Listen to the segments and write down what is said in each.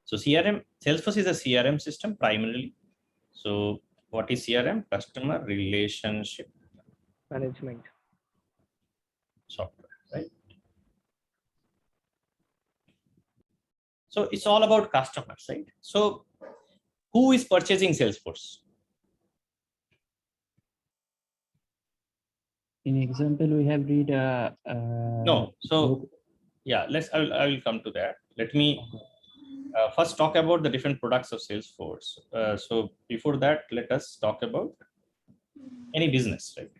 So CRM, Salesforce is a CRM system primarily. So what is CRM? Customer Relationship Management software, right? So it's all about customers, right? So who is purchasing Salesforce? In example, we have read. No. So yeah, I will come to that. Let me first talk about the different products of Salesforce. So before that, let us talk about any business, right?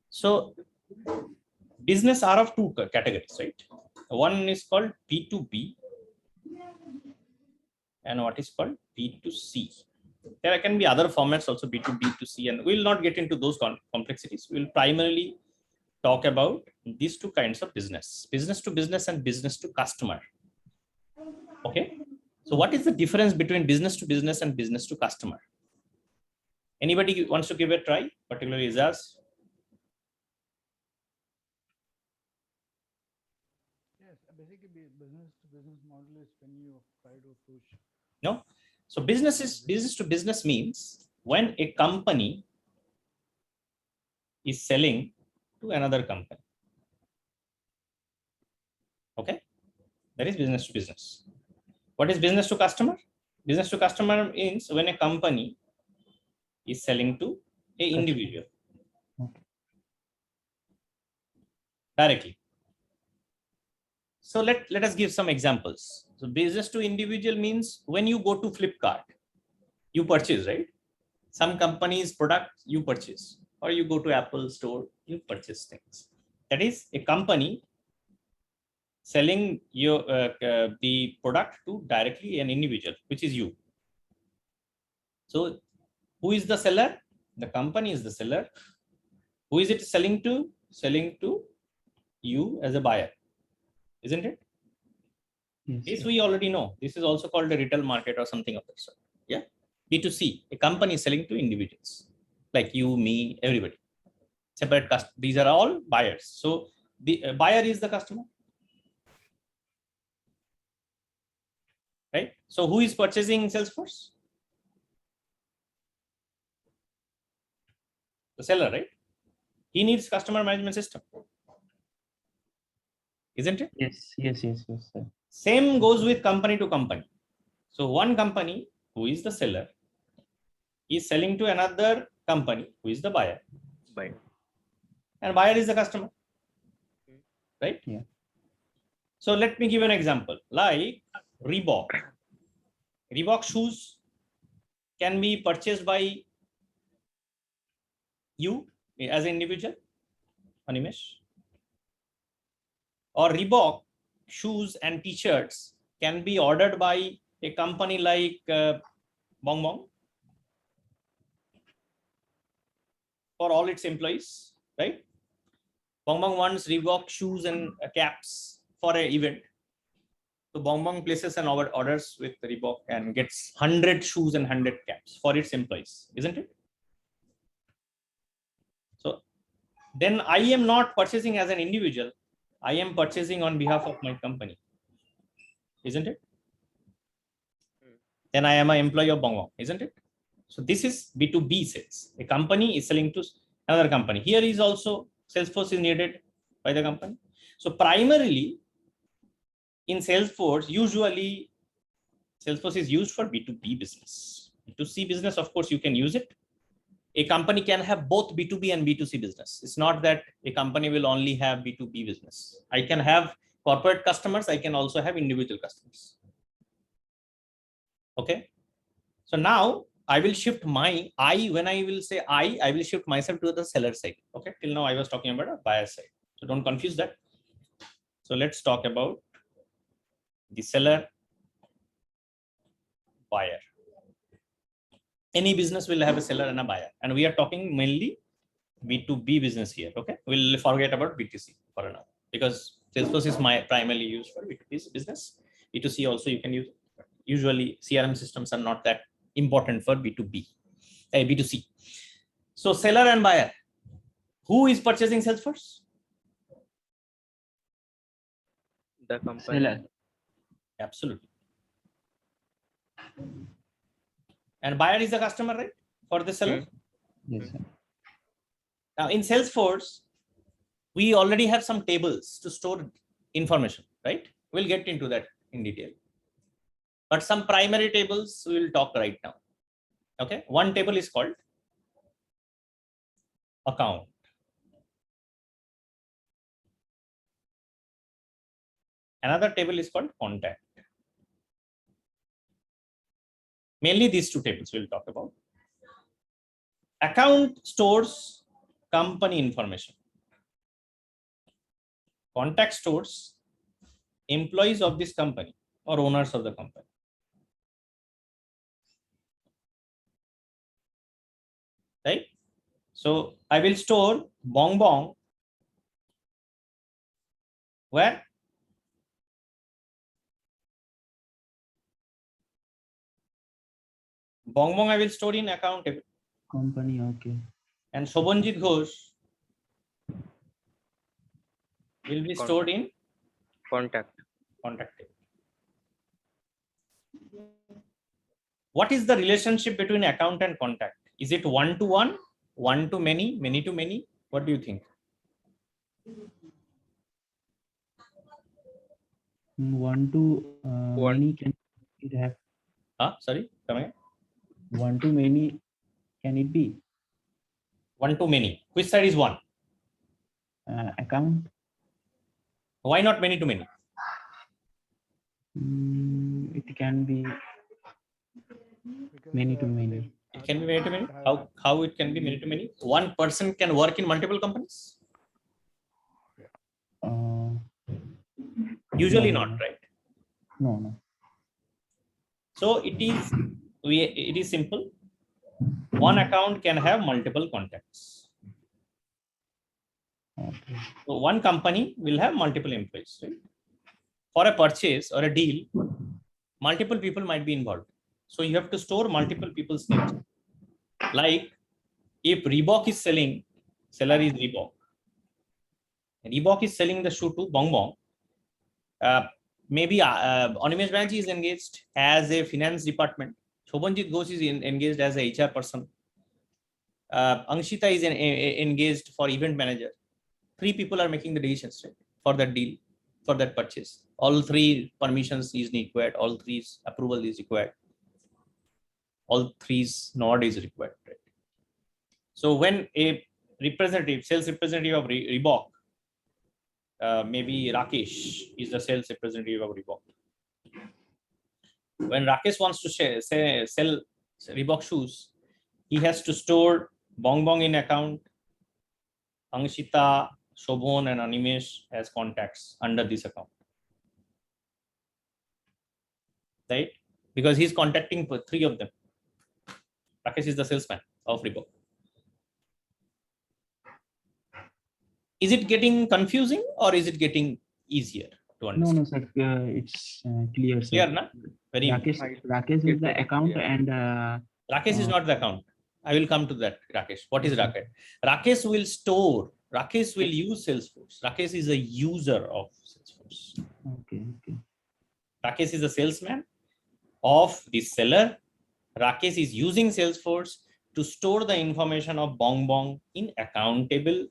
So business are of two categories, right? One is called B2B and what is called B2C. There can be other formats also, B2B, B2C, and we'll not get into those complexities. We'll primarily talk about these two kinds of business to business and business to customer. Okay. So what is the difference between business to business and business to customer? Anybody wants to give it a try, particularly Izaz? Yes, basically business to business model is when you try to push. No. So business to business means when a company is selling to another company. Okay. That is business to business. What is business to customer? Business to customer means when a company is selling to an individual directly. So let us give some examples. So business to individual means when you go to Flipkart, you purchase, right? Some company's product you purchase, or you go to Apple store, you purchase things. That is a company selling your the product to directly an individual, which is you. So who is the seller? The company is the seller. Who is it selling to? Selling to you as a buyer, isn't it? Yes, This we already know. This is also called a retail market or something of that sort. Yeah. B2C, a company is selling to individuals like you, me, everybody. Separate customers. These are all buyers. So the buyer is the customer. Right? So who is purchasing Salesforce? The seller, right? He needs customer management system. Isn't it? yes, sir. Same goes with company to company. So one company who is the seller is selling to another company who is the buyer. And buyer is the customer. Right? Yeah. So let me give an example. Like Reebok. Reebok shoes can be purchased by you as an individual, Animesh. Or Reebok shoes and t-shirts can be ordered by a company like Bong Bong for all its employees, right? Bong Bong wants Reebok shoes and caps for an event. So Bong Bong places an orders with Reebok and gets 100 shoes and 100 caps for its employees, isn't it? So then I am not purchasing as an individual. I am purchasing on behalf of my company, isn't it? Then I am an employee of Bong Bong, isn't it? So this is B2B sales. A company is selling to another company. Here is also Salesforce is needed by the company. So primarily in Salesforce, usually Salesforce is used for B2B business. B2C business, of course, you can use it. A company can have both B2B and B2C business. It's not that a company will only have B2B business. I can have corporate customers. I can also have individual customers. Okay. So now I will shift when I will say I will shift myself to the seller side. Okay. Till now I was talking about a buyer side. So don't confuse that. So let's talk about the seller, buyer. Any business will have a seller and a buyer. And we are talking mainly B2B business here. Okay. We'll forget about B2C for now because Salesforce is primarily used for B2B business. B2C also you can use. Usually CRM systems are not that important for B2B, B2C. So seller and buyer. Who is purchasing Salesforce? the company. Seller. Absolutely. And buyer is the customer, right? For the seller. Yes, sir. Now in Salesforce, we already have some tables to store information, right? We'll get into that in detail. But some primary tables we will talk right now. Okay. One table is called account. Another table is called contact. Mainly these two tables we'll talk about. Account stores company information. Contact stores employees of this company or owners of the company. Right? So I will store Bong Bong where? Bong Bong I will store in account table. Company, okay. And Shobhanjit Ghosh will be stored in Contact. contact table. What is the relationship between account and contact? Is it one-to-one, one-to-many, many-to-many? What do you think? One to many can it have? Sorry, come again. One to many can it be? One-to-many. Which side is one? Account? Why not many-to-many? It can be Because, many to many. It can be many-to-many. How it can be many-to-many? One person can work in multiple companies? Usually No, not, no. right? No. So it is simple. One account can have multiple contacts. Okay. So one company will have multiple employees, right? For a purchase or a deal, multiple people might be involved. So you have to store multiple people's names. Like if Reebok is selling, seller is Reebok. Reebok is selling the shoe to Bong Bong. Maybe Animesh Banerjee is engaged as a finance department. Shobhanjit Ghosh is engaged as a HR person. Angshita is engaged for event manager. 3 people are making the decisions, right, for that deal, for that purchase. All 3 permissions is required. All 3 approval is required. All 3's nod is required, right? So when a representative, sales representative of Reebok, maybe Rakesh is the sales representative of Reebok. When Rakesh wants to sell Reebok shoes, he has to store Bong Bong in account, Angshita, Shobhon, and Animesh as contacts under this account. Right? Because he's contacting for 3 of them. Rakesh is the salesman of Reebok. Is it getting confusing or is it getting easier to understand? No, sir. It's clear, sir. Clear, na? Very Rakesh is the account and Rakesh is not the account. I will come to that, Rakesh. What is Rakesh? Rakesh will store. Rakesh will use Salesforce. Rakesh is a user of Salesforce. Okay. Rakesh is a salesman of the seller. Rakesh is using Salesforce to store the information of Bong Bong in account table,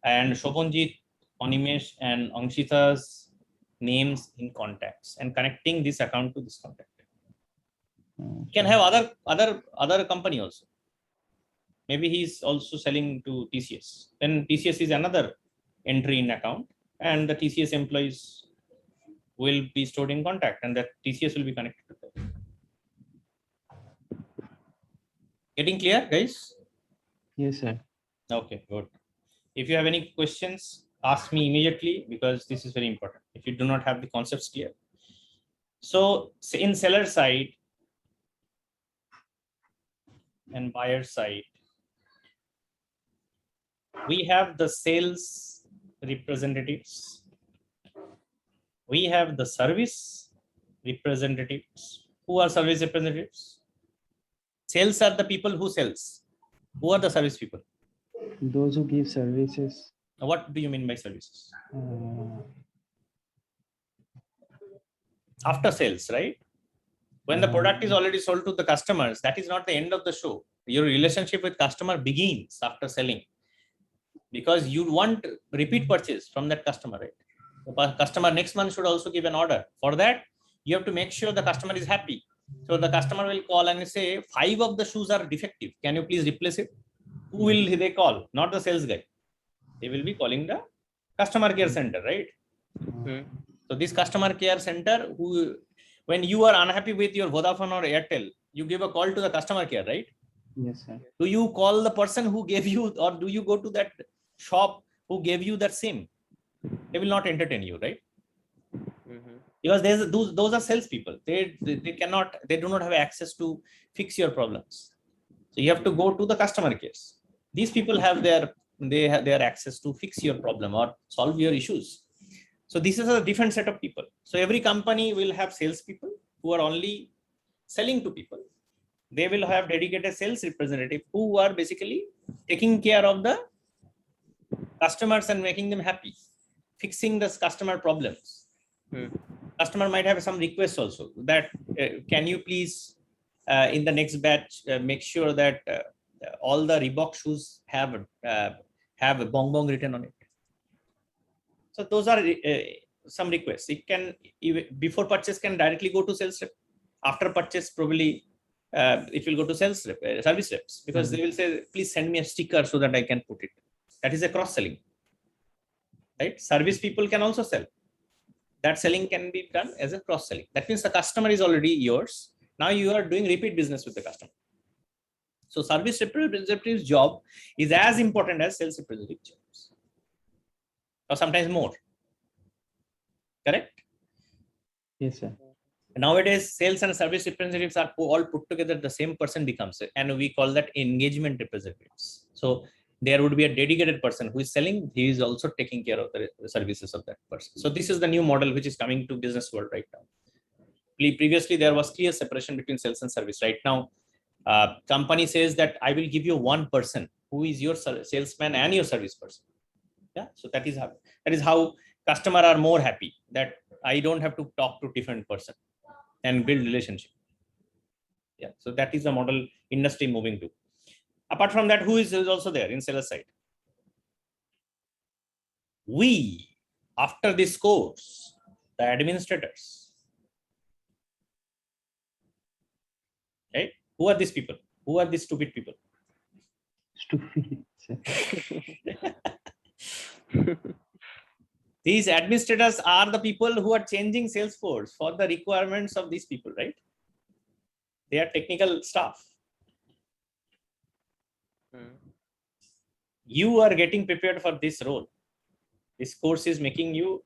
and Shobhanjit, Animesh, and Angshita's names in contacts, and connecting this account to this contact. You can have other company also. Maybe he's also selling to TCS. Then TCS is another entry in account, and the TCS employees will be stored in contact, and that TCS will be connected to them. Getting clear, guys? Yes, sir. Okay, good. If you have any questions, ask me immediately, because this is very important if you do not have the concepts clear. So in seller side and buyer side, we have the sales representatives. We have the service representatives. Who are service representatives? Sales are the people who sells. Who are the service people? Those who give services. What do you mean by services? after sales, right? When the product is already sold to the customers, that is not the end of the show. Your relationship with customer begins after selling, because you want repeat purchase from that customer, right? The customer next month should also give an order. For that, you have to make sure the customer is happy. So the customer will call and say, 5 of the shoes are defective. Can you please replace it? Who will they call? Not the sales guy. They will be calling the customer care center, right? So this customer care center, who, when you are unhappy with your Vodafone or Airtel, you give a call to the customer care, right? Yes, sir. Do you call the person who gave you, or do you go to that shop who gave you that SIM? They will not entertain you, right? Because those are salespeople. They cannot, they do not have access to fix your problems. So you have to go to the customer cares. These people have their access to fix your problem or solve your issues. So this is a different set of people. So every company will have salespeople who are only selling to people. They will have dedicated sales representative who are basically taking care of the customers and making them happy, fixing the customer problems. Customer might have some requests also that can you please in the next batch make sure that all the Reebok shoes have a bong bong written on it. So those are some requests. It can, before purchase, can directly go to sales rep. After purchase, probably it will go to sales rep, service reps, because they will say, please send me a sticker so that I can put it. That is a cross selling, right? Service people can also sell. That selling can be done as a cross selling. That means the customer is already yours. Now you are doing repeat business with the customer. So service representative's job is as important as sales representative jobs, or sometimes more. Correct? Yes, sir. Nowadays, sales and service representatives are all put together. The same person becomes it, and we call that engagement representatives. So there would be a dedicated person who is selling. He is also taking care of the services of that person. So this is the new model which is coming to business world right now. Previously, there was clear separation between sales and service. Right now, company says that I will give you one person who is your salesman and your service person. Yeah. So that is how customer are more happy, that I don't have to talk to different person and build relationship. Yeah. So that is the model industry moving to. Apart from that, who is also there in seller side? We, after this course, the administrators. Right? Who are these people? Who are these stupid people? Stupid, sir. These administrators are the people who are changing Salesforce for the requirements of these people, right? They are technical staff. You are getting prepared for this role. This course is making you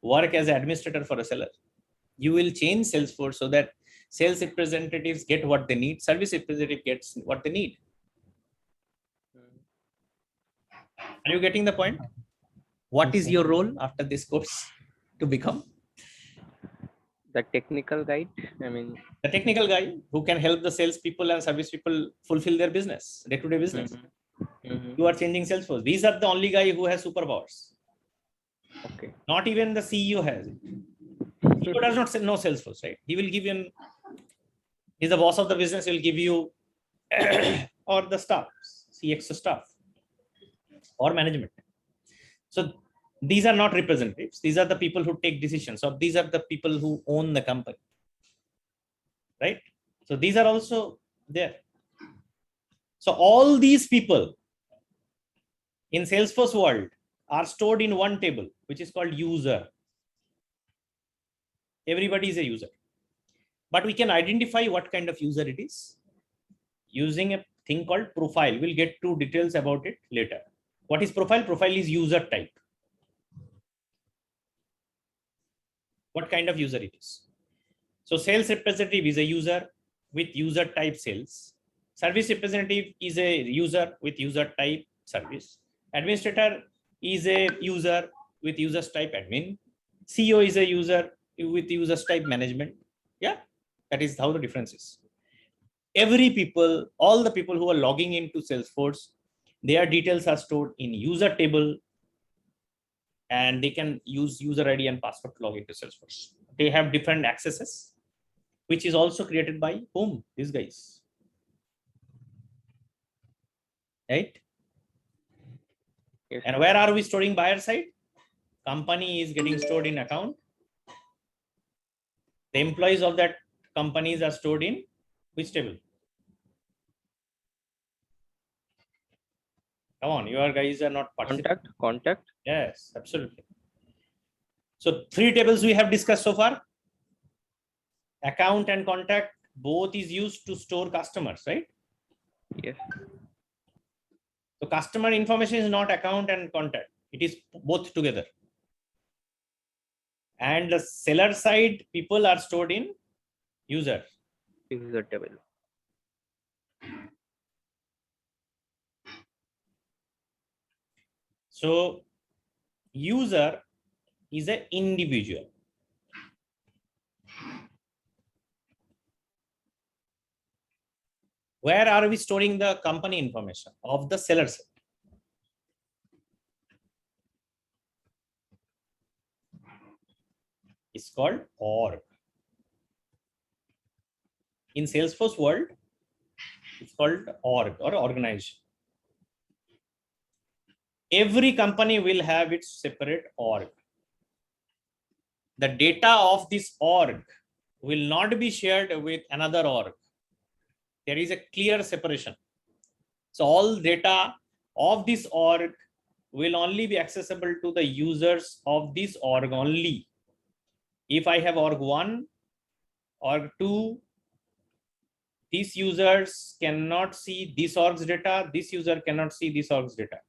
work as an administrator for a seller. You will change Salesforce so that sales representatives get what they need, service representative gets what they need. Are you getting the point? What is your role after this course to become? The technical guide. I mean, the technical guy who can help the sales people and service people fulfill their business, day-to-day business. You are changing Salesforce. These are the only guy who has superpowers. okay. Not even the CEO has it. CEO does not know Salesforce, right? He will give you, he's the boss of the business, he will give you or the staff, CXO staff or management. So these are not representatives. These are the people who take decisions, or these are the people who own the company, right? So these are also there. So all these people in Salesforce world are stored in one table, which is called user. Everybody is a user, but we can identify what kind of user it is using a thing called profile. We'll get to details about it later. What is profile? Profile is user type. What kind of user it is? So sales representative is a user with user type sales. Service representative is a user with user type service. Administrator is a user with user type admin. CEO is a user with user type management. Yeah, that is how the difference is. Every people, all the people who are logging into Salesforce, their details are stored in user table, and they can use user ID and password to log into Salesforce. they have different accesses, which is also created by whom? These guys. Right? Yes. And where are we storing buyer side? Company is getting stored in account. The employees of that companies are stored in which table? Come on, your guys are not participating. Contact. Yes, absolutely. So 3 tables we have discussed so far. Account and contact both is used to store customers, right? Yes. So customer information is not account and contact. It is both together. And the seller side people are stored in user. User table. So user is an individual. Where are we storing the company information of the seller side? It's called org. In Salesforce world, it's called org or organization. Every company will have its separate org. The data of this org will not be shared with another org. There is a clear separation. So all data of this org will only be accessible to the users of this org only. If I have org 1, org 2, these users cannot see this org's data, this user cannot see this org's data.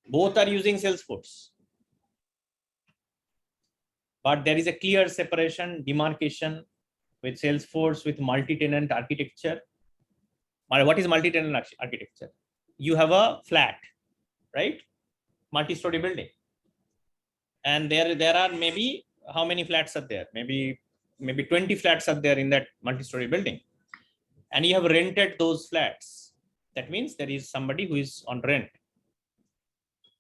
Both are using Salesforce. But there is a clear separation, demarcation with Salesforce with multi-tenant architecture. What is multi-tenant architecture? You have a flat, right? Multi-story building. And there are maybe, how many flats are there? Maybe 20 flats are there in that multi-story building. And you have rented those flats. That means there is somebody who is on rent.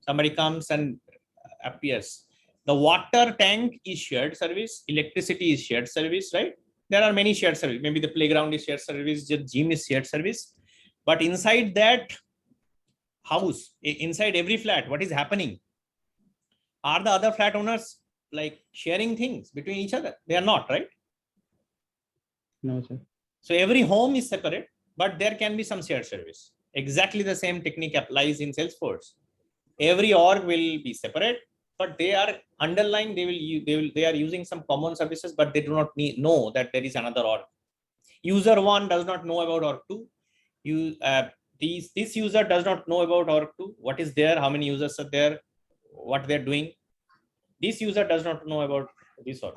Somebody comes and appears. The water tank is shared service, electricity is shared service, right? There are many shared service. Maybe the playground is shared service, the gym is shared service. But inside that house, inside every flat, what is happening? Are the other flat owners like sharing things between each other? They are not, right? No, sir. So every home is separate, but there can be some shared service. Exactly the same technique applies in Salesforce. Every org will be separate, but they are underlying. They are using some common services, but they do not know that there is another org. User 1 does not know about org 2. This user does not know about org 2. What is there? How many users are there? What they're doing? This user does not know about this org.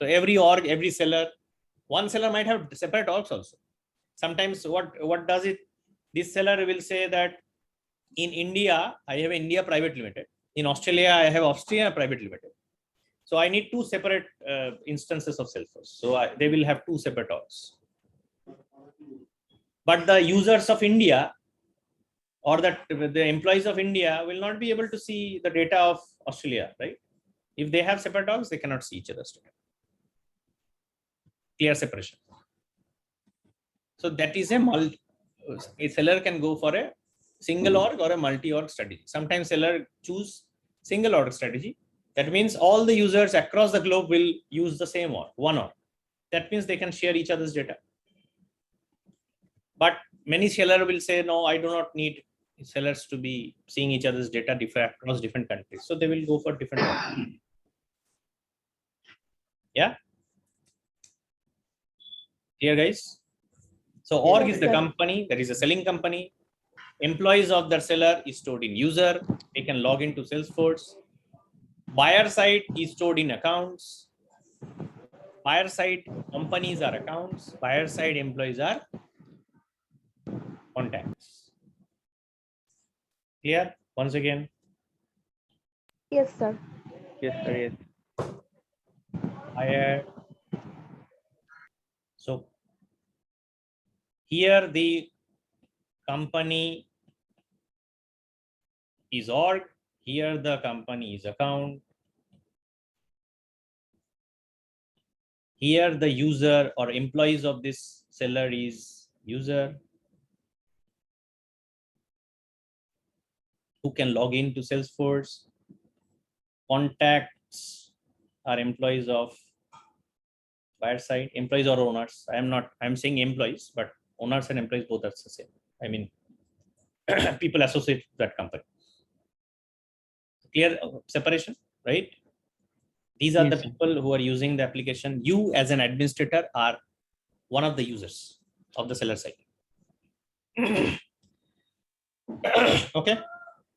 So every org, every seller, one seller might have separate orgs also. Sometimes what does it? This seller will say that in India, I have India Private Limited. In Australia, I have Austria Private Limited. So I need 2 separate instances of Salesforce. So they will have 2 separate orgs. But the users of India or the employees of India will not be able to see the data of Australia, right? If they have separate orgs, they cannot see each other's data. Clear separation. So that is a seller can go for a single org or a multi-org strategy. Sometimes seller choose single org strategy. That means all the users across the globe will use the same org, one org. That means they can share each other's data. But many seller will say, no, I do not need sellers to be seeing each other's data across different countries. So they will go for different org. Yeah. Here, guys. So org is the company, there is a selling company. Employees of the seller is stored in user. They can log into Salesforce. Buyer side is stored in accounts. Buyer side companies are accounts. Buyer side employees are contacts. Clear? Once again. Yes, sir. Yes, sir. Yes. Buyer. So here the company is org, Here the company's account. Here the user or employees of this seller is user who can log into Salesforce. Contacts are employees of buyer side, employees or owners. I'm saying employees, but owners and employees both are the same. I mean, people associate with that company. Clear separation, right? These are the Yes, sir. people who are using the application. You as an administrator are one of the users of the seller side. Okay,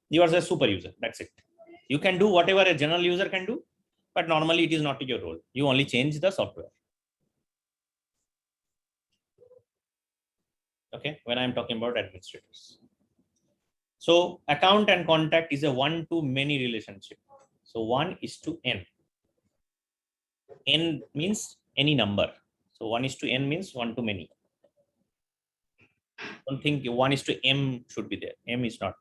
you are the super user. That's it. You can do whatever a general user can do, but normally it is not your role. You only change the software. Okay, when I'm talking about administrators. So account and contact is a one-to-many relationship. So 1:n. N means any number. So 1:n means one-to-many. Don't think 1:m should be there. M is not.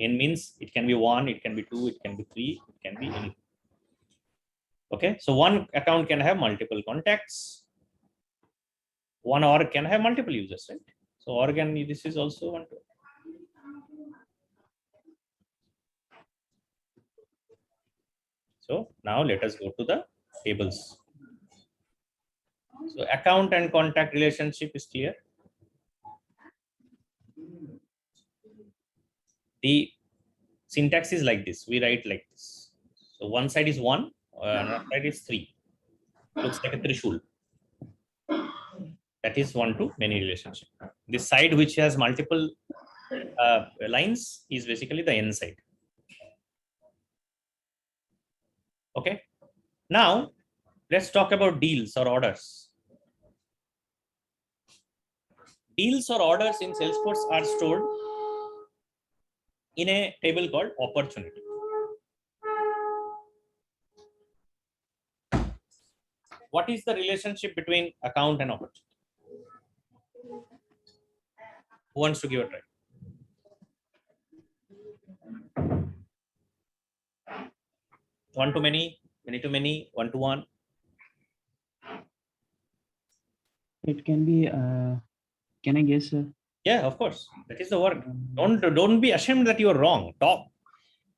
N means it can be 1, it can be 2, it can be 3, it can be anything. Okay, so one account can have multiple contacts. One org can have multiple users, right? So org and this is also one. So now let us go to the tables. So account and contact relationship is clear. The syntax is like this. We write like this. So one side is 1, another side is 3. Looks like a trishul. That is one-to-many relationship. This side which has multiple lines is basically the n side. Okay. Now let's talk about deals or orders. Deals or orders in Salesforce are stored in a table called opportunity. What is the relationship between account and opportunity? Who wants to give a try? One to many to many, one to one. It can be, can I guess, sir? Yeah, of course. That is the work. Don't be ashamed that you are wrong. Talk.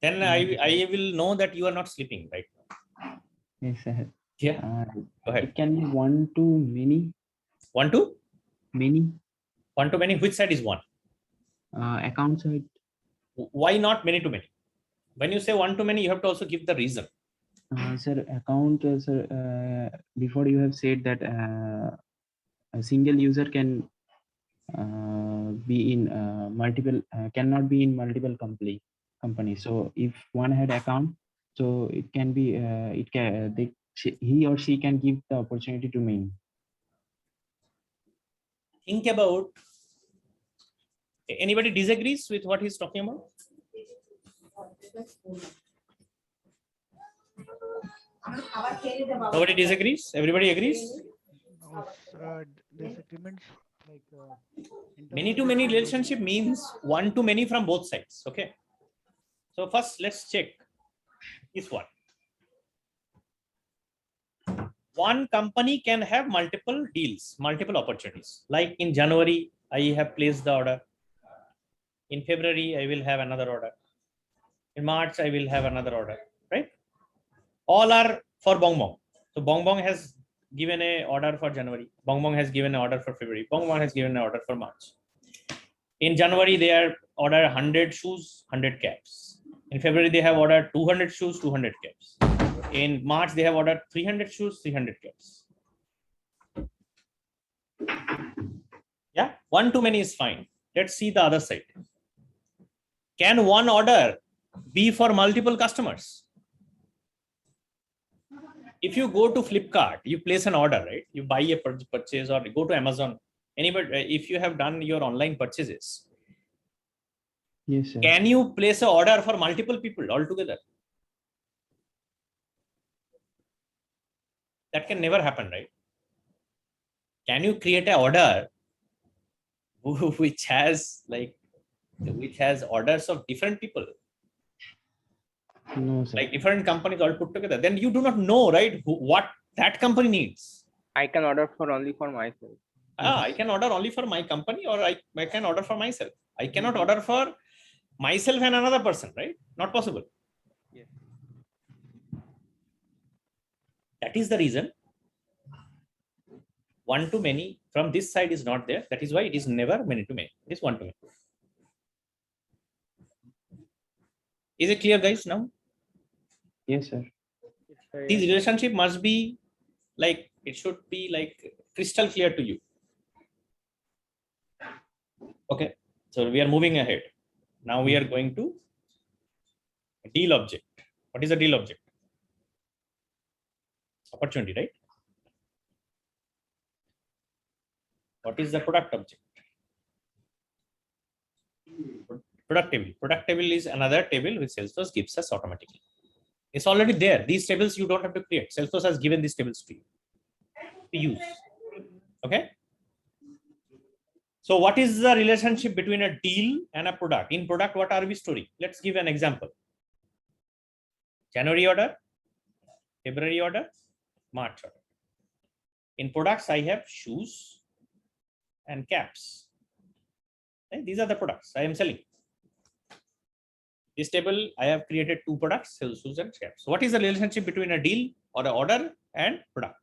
Then I will know that you are not sleeping right now. Yes, sir. Yeah. Go ahead. It can be one to many. One to Many. One to many. Which side is one? Account side. Why not many to many? When you say one to many, you have to also give the reason. Sir, account, sir, before you have said that a single user can be in multiple, cannot be in multiple companies. So if one had account, so it can be, he or she can give the opportunity to many. Think about. Anybody disagrees with what he's talking about? Nobody disagrees. Everybody agrees. Disagreements like Many to many relationship means one to many from both sides. Okay. So first, let's check this one. One company can have multiple deals, multiple opportunities. Like in January, I have placed the order. In February, I will have another order. In March, I will have another order, right? All are for Bong Bong. So Bong Bong has given an order for January. Bong Bong has given an order for February. Bong Bong has given an order for March. In January, they are ordered 100 shoes, 100 caps. In February, they have ordered 200 shoes, 200 caps. In March, they have ordered 300 shoes, 300 caps. Yeah, one to many is fine. Let's see the other side. Can one order be for multiple customers? If you go to Flipkart, you place an order, right? You buy a purchase or go to Amazon. Anybody, if you have done your online purchases, Yes, sir. can you place an order for multiple people altogether? That can never happen, right? Can you create an order which has orders of different people? No, sir. like different companies all put together, then you do not know, right, what that company needs. I can order for only for myself. I can order only for my company, or I can order for myself. I cannot order for myself and another person, right? Not possible. Yes. That is the reason one to many from this side is not there. That is why it is never many to many. It is one to many. Is it clear, guys? Now Yes, sir. this relationship must be like, it should be like crystal clear to you. Okay, so we are moving ahead. Now we are going to deal object. What is a deal object? Opportunity, right? What is the product object? Product table. Product table is another table which Salesforce gives us automatically. It's already there. These tables you don't have to create. Salesforce has given these tables to you to use. Okay. So what is the relationship between a deal and a product? In product, what are we storing? Let's give an example. January order, February order, March order. In products, I have shoes and caps. Okay? These are the products I am selling. This table, I have created two products, shoes and caps. So what is the relationship between a deal or an order and product?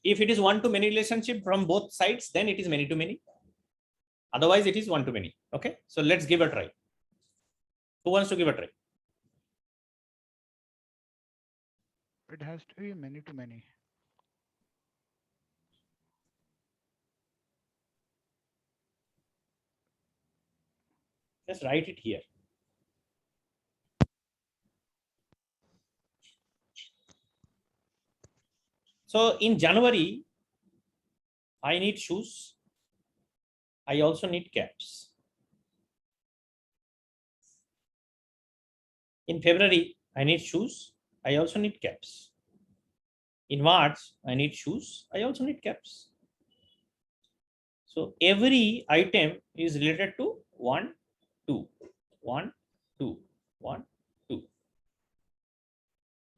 If it is one to many relationship from both sides, then it is many to many. Otherwise, it is one to many. Okay, so let's give a try. Who wants to give a try? It has to be many to many. Just write it here. So in January, I need shoes. I also need caps. In February, I need shoes. I also need caps. In March, I need shoes. I also need caps. So every item is related to 1, 2, 1, 2, 1, 2.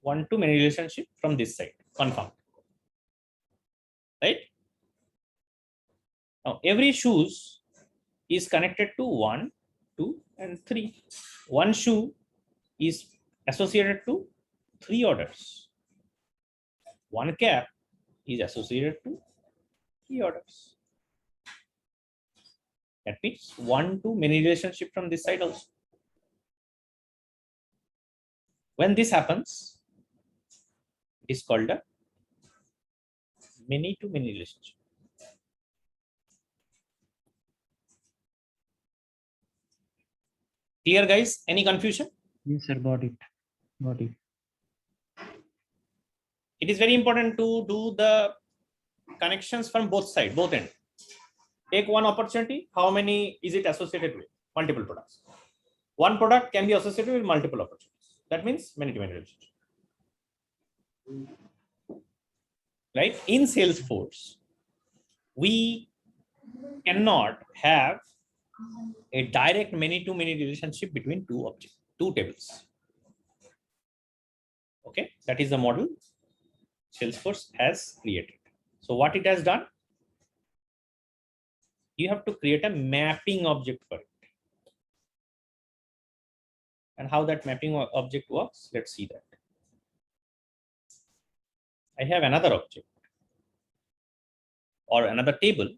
One to many relationship from this side, confirmed. Right? Now every shoes is connected to 1, 2, and 3. One shoe is associated to 3 orders. One cap is associated to 3 orders. That means one to many relationship from this side also. When this happens, it is called a many to many relationship. Clear, guys? Any confusion? Yes, sir. Got it. Got it. It is very important to do the connections from both sides, both ends. Take one opportunity. How many is it associated with? Multiple products. One product can be associated with multiple opportunities. That means many to many relationship. Right? In Salesforce, we cannot have a direct many to many relationship between two objects, two tables. Okay, that is the model Salesforce has created. So what it has done, you have to create a mapping object for it. And how that mapping object works, let's see that. I have another object or another table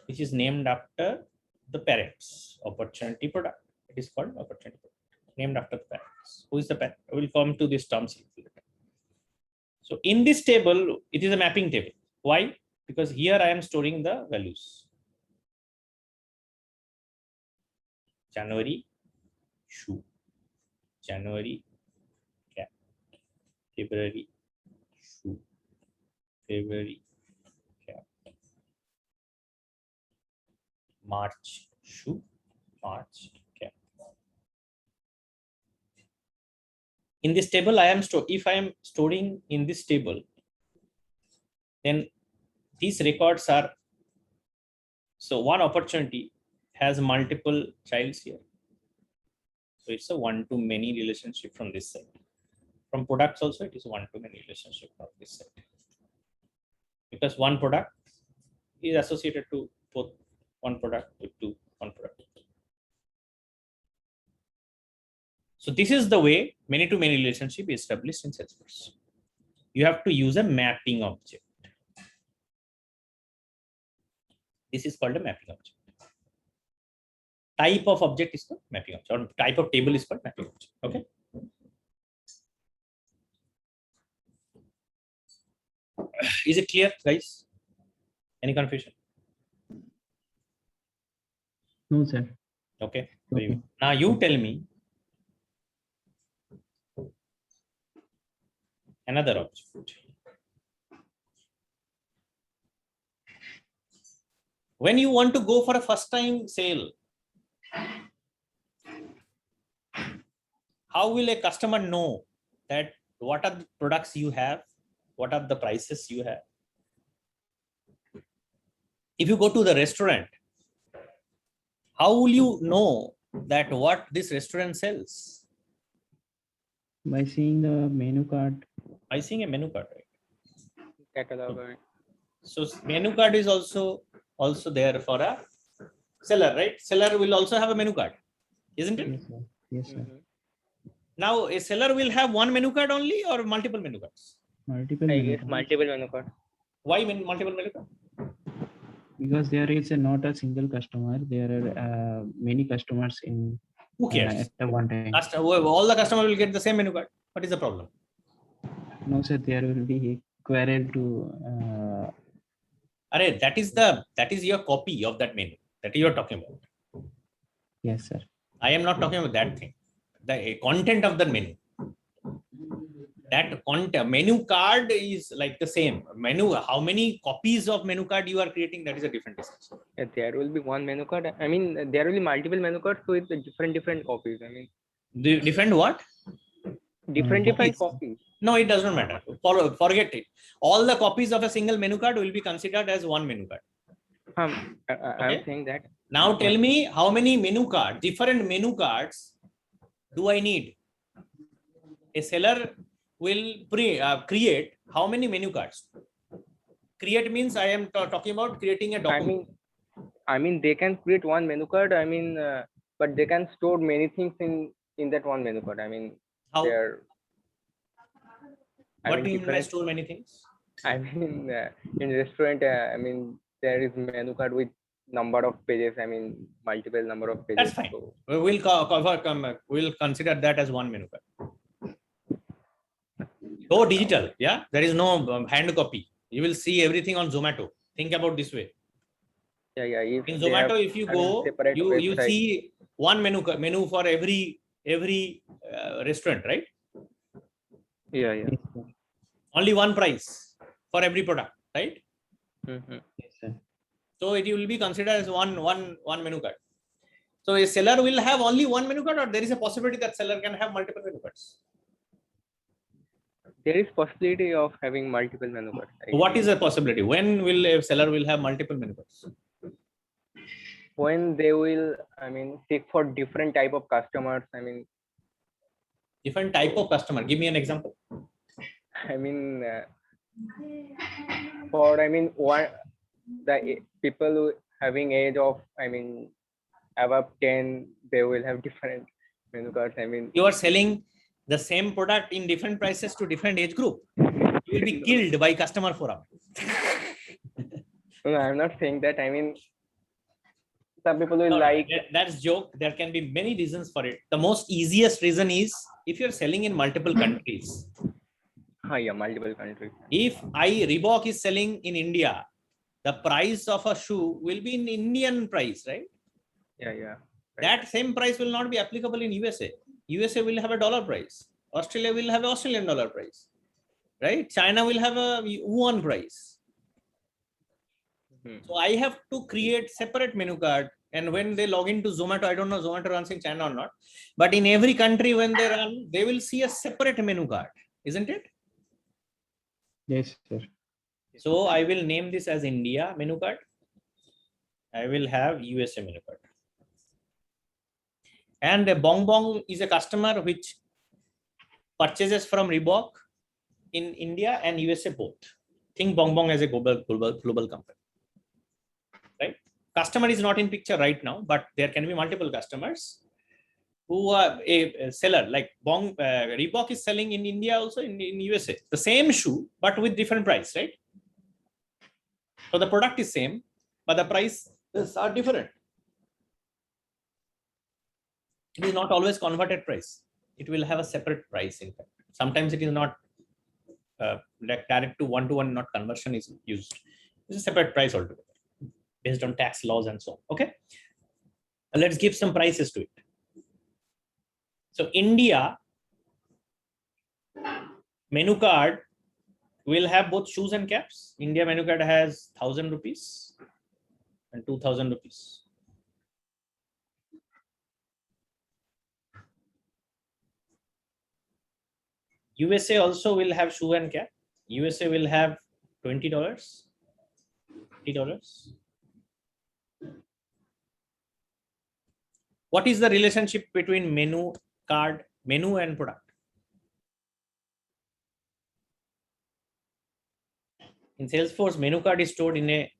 which is named after the parents opportunity product. It is called opportunity product, named after the parents. Who is the parent? I will come to this terms later. So in this table, it is a mapping table. Why? Because here I am storing the values. January shoe, January cap, February shoe, February cap, March shoe, March cap. In this table, if I am storing in this table then these records are, so one opportunity has multiple childs here. So it's a one-to-many relationship from this side. From products also, it is one-to-many relationship from this side. Because one product is associated to both one product to one product. So this is the way many-to-many relationship is established in Salesforce. You have to use a mapping object. This is called a mapping object. Type of object is called mapping object, or type of table is called mapping object. Okay. Is it clear, guys? Any confusion? No, sir. Okay. Okay. Now you tell me another object. When you want to go for a first time sale, how will a customer know that what are the products you have, what are the prices you have? If you go to the restaurant, how will you know that what this restaurant sells? By seeing the menu card. By seeing a menu card, right? Catalog. So menu card is also there for a seller, right? Seller will also have a menu card, isn't it? Yes, sir. Yes, sir. Now a seller will have one menu card only or multiple menu cards? Multiple I menu guess cards. multiple menu card. Why multiple menu card? Because there is not a single customer. There are many customers in Who cares? at the one time. All the customer will get the same menu card. What is the problem? No, sir. There will be query to. Array, that is your copy of that menu that you are talking about. Yes, sir. I am not talking about that thing. The content of the menu. That content menu card is like the same menu. How many copies of menu card you are creating? That is a different discussion. Yeah, there will be one menu card. I mean, there will be multiple menu cards with different copies. I mean, Different what? different Copies. copies. No, it doesn't matter. Forget it. All the copies of a single menu card will be considered as one menu card. I'm saying that. Now tell me how many menu cards, different menu cards do I need? A seller will create how many menu cards? Create means I am talking about creating a document. I mean, they can create one menu card. I mean, but they can store many things in that one menu card. I mean, How? What do you mean by store many things? I mean, in restaurant, I mean, there is menu card with number of pages. I mean, multiple number of pages. That's fine. So, We'll consider that as one menu card. Go digital. Yeah, there is no hand copy. You will see everything on Zomato. Think about this way. yeah. If In they have, Zomato, if you I mean, go, separate you website. see one menu for every restaurant, right? Yeah. Yes, sir. Only one price for every product, right? Mm-hmm. Yes, sir. So it will be considered as one menu card. So a seller will have only one menu card, or there is a possibility that seller can have multiple menu cards. There is possibility of having multiple menu cards. What is the possibility? When will a seller will have multiple menu cards? When they will, I mean, seek for different type of customers. I mean, Different type of customer. Give me an example. I mean, for the people who having age of, I mean, above 10, they will have different menu cards. I mean, You are selling the same product in different prices to different age group. You will be killed by customer forum. no, I'm not saying that. I mean, some people will No, like. that's joke. There can be many reasons for it. The most easiest reason is if you're selling in multiple countries. Yeah, multiple countries. If Reebok is selling in India, the price of a shoe will be in Indian price, right? Yeah. That same price will not be applicable in USA. USA will have a dollar price. Australia will have an Australian dollar price, right? China will have a yuan price. So I have to create separate menu card. And when they log into Zomato, I don't know Zomato runs in China or not, but in every country when they run, they will see a separate menu card, isn't it? Yes, sir. So I will name this as India menu card. I will have USA menu card. And Bong Bong is a customer which purchases from Reebok in India and USA both. Think Bong Bong as a global company, right? Customer is not in picture right now, but there can be multiple customers who are a seller. Like Reebok is selling in India also, in USA, the same shoe but with different price, right? So the product is same, but the prices are different. It is not always converted price. It will have a separate price. In fact, sometimes it is not like direct to one, not conversion is used. It's a separate price altogether based on tax laws and so on. Okay, let's give some prices to it. So India menu card will have both shoes and caps. India menu card has 1,000 rupees and 2,000 rupees. USA also will have shoe and cap. USA will have $20, $50. What is the relationship between menu and product? In Salesforce, menu card is stored in a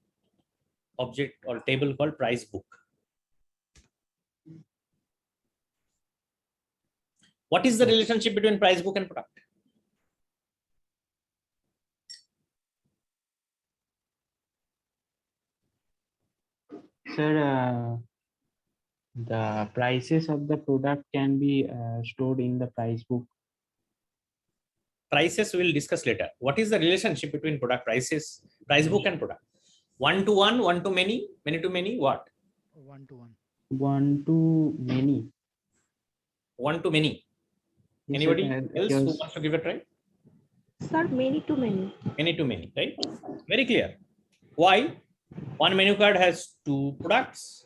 object or table called price book. What is the relationship between price book and product? Sir, the prices of the product can be stored in the price book. Prices we will discuss later. What is the relationship between product prices, price book and product? One to one, one to many, many to many, what? 1-to-1. One to many. One to many. Yes, Anybody sir, else who because wants to give a try? Sir, many to many. Many to many, right? Very clear. Why? One menu card has two products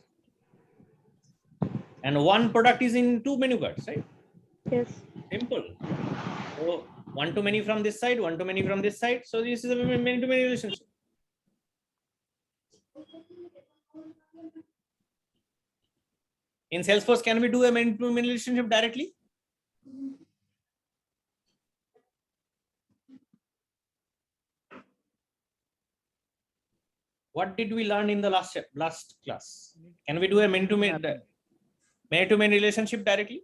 and one product is in two menu cards, right? Yes. Simple. So one to many from this side, one to many from this side. So this is a many to many relationship. In Salesforce, can we do a many to many relationship directly? What did we learn in the last class? Can we do a many to many relationship directly?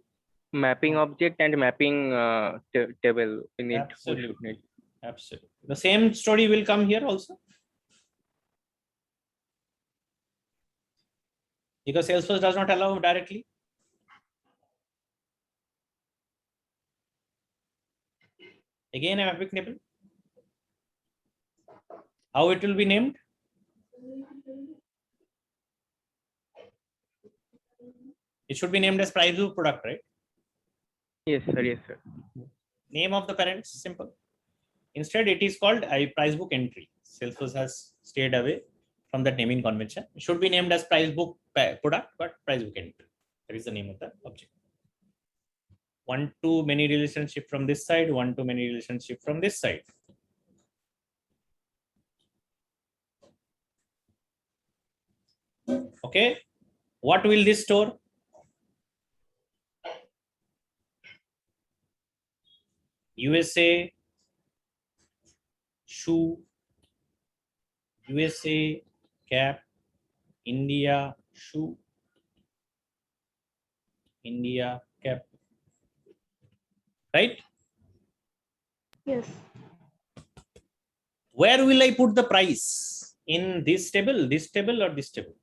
Mapping object and mapping table in it. We should Absolutely. need. Absolutely. The same story will come here also. Because Salesforce does not allow directly. Again, a mapping table. How it will be named? It should be named as price book product, right? Yes, sir. Yes, sir. Name of the parents, simple. Instead, it is called a price book entry. Salesforce has stayed away from that naming convention. It should be named as price book product, but price book entry. That is the name of the object. One to many relationship from this side, one to many relationship from this side. Okay. What will this store? USA shoe, USA cap, India shoe, India cap, right? Yes. Where will I put the price? In this table, or this table?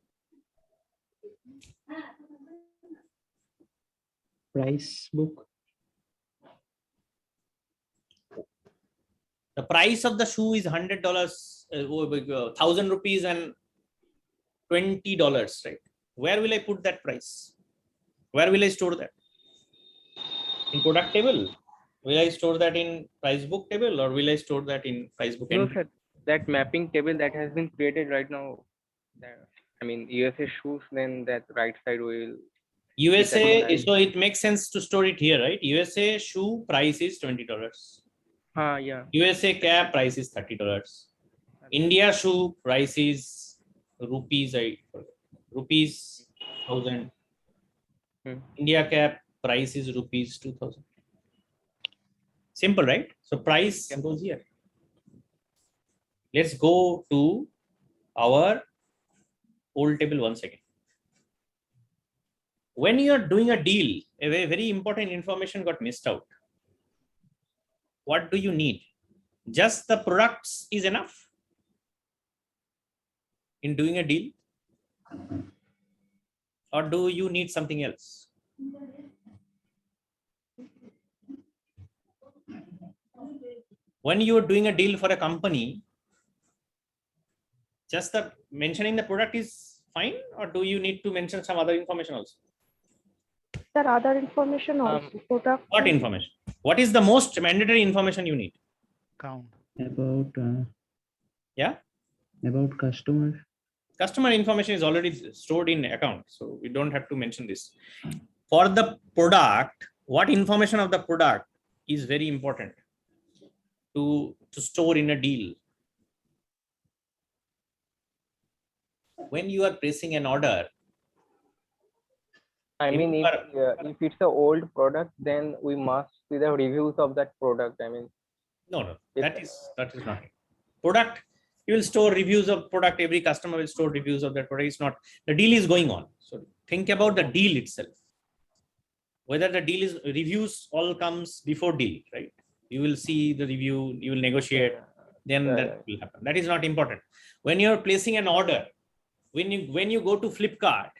price book. The price of the shoe is $100, 1,000 rupees and $20, right? Where will I put that price? Where will I store that? In product table? Will I store that in price book table or will I store that in price book No, entry? sir. That mapping table that has been created right now. I mean, USA shoes. Then that right side will. USA, so it makes sense to store it here, right? USA shoe price is $20. Yeah. USA cap price is $30. India shoe price is rupees, rupees 1000. India cap price is rupees 2000. Simple, right? So price goes here. Let's go to our old table once again. When you are doing a deal, a very important information got missed out. What do you need? Just the products is enough in doing a deal? Or do you need something else? When you are doing a deal for a company, just the mentioning the product is fine, or do you need to mention some other information also? Sir, other information also. Product. What information? What is the most mandatory information you need? Count. About Yeah, about customer. customer information is already stored in account, so we don't have to mention this. For the product, what information of the product is very important to store in a deal. When you are placing an order, I mean, if it's an old product, then we must see the reviews of that product. I mean, no, that is not it. Product, you will store reviews of product. Every customer will store reviews of that product. It's not, the deal is going on. So think about the deal itself. Whether the deal is reviews all comes before deal, right? You will see the review, you will negotiate, then that will happen. That is not important. When you're placing an order, when you go to Flipkart,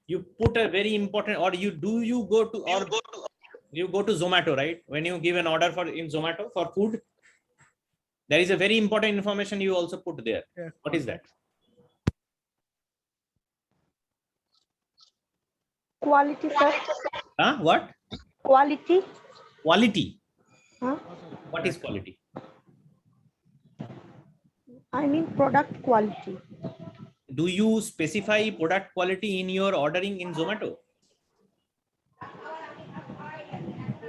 you put a very important, or you go to Zomato, right? When you give an order in Zomato for food, there is a very important information you also put there. Yeah, what is that? Quality, sir. What? Quality. Quality. Huh? What is quality? I mean product quality. Do you specify product quality in your ordering in Zomato?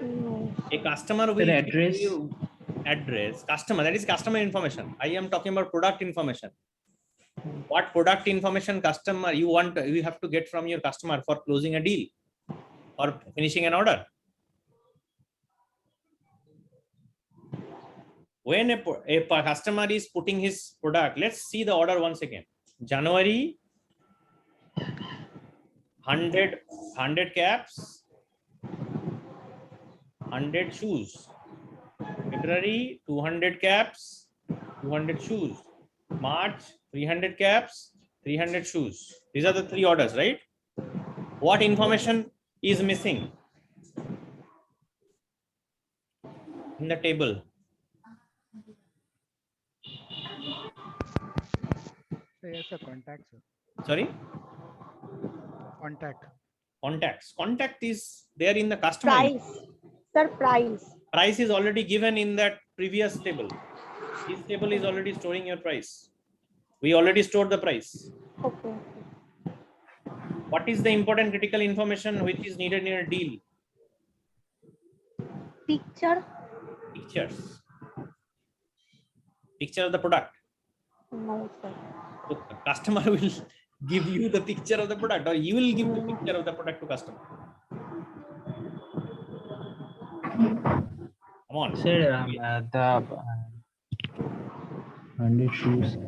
No. A customer will The give address. you address. Customer, that is customer information. I am talking about product information. What product information customer you have to get from your customer for closing a deal or finishing an order? When a customer is putting his product, let's see the order once again. January, 100 caps, 100 shoes. February, 200 caps, 200 shoes. March, 300 caps, 300 shoes. These are the 3 orders, right? What information is missing in the table? Yes, a contact, sir. Sorry? Contact. Contacts. Contact is there in the customer. Price. Sir, price. Price is already given in that previous table. This table is already storing your price. We already stored the price. Okay. What is the important critical information which is needed in a deal? Picture. Pictures. Picture of the product. No, sir. So the customer will give you the picture of the product, or you will give the picture of the product to customer. Come on. Sir, the 100 shoes.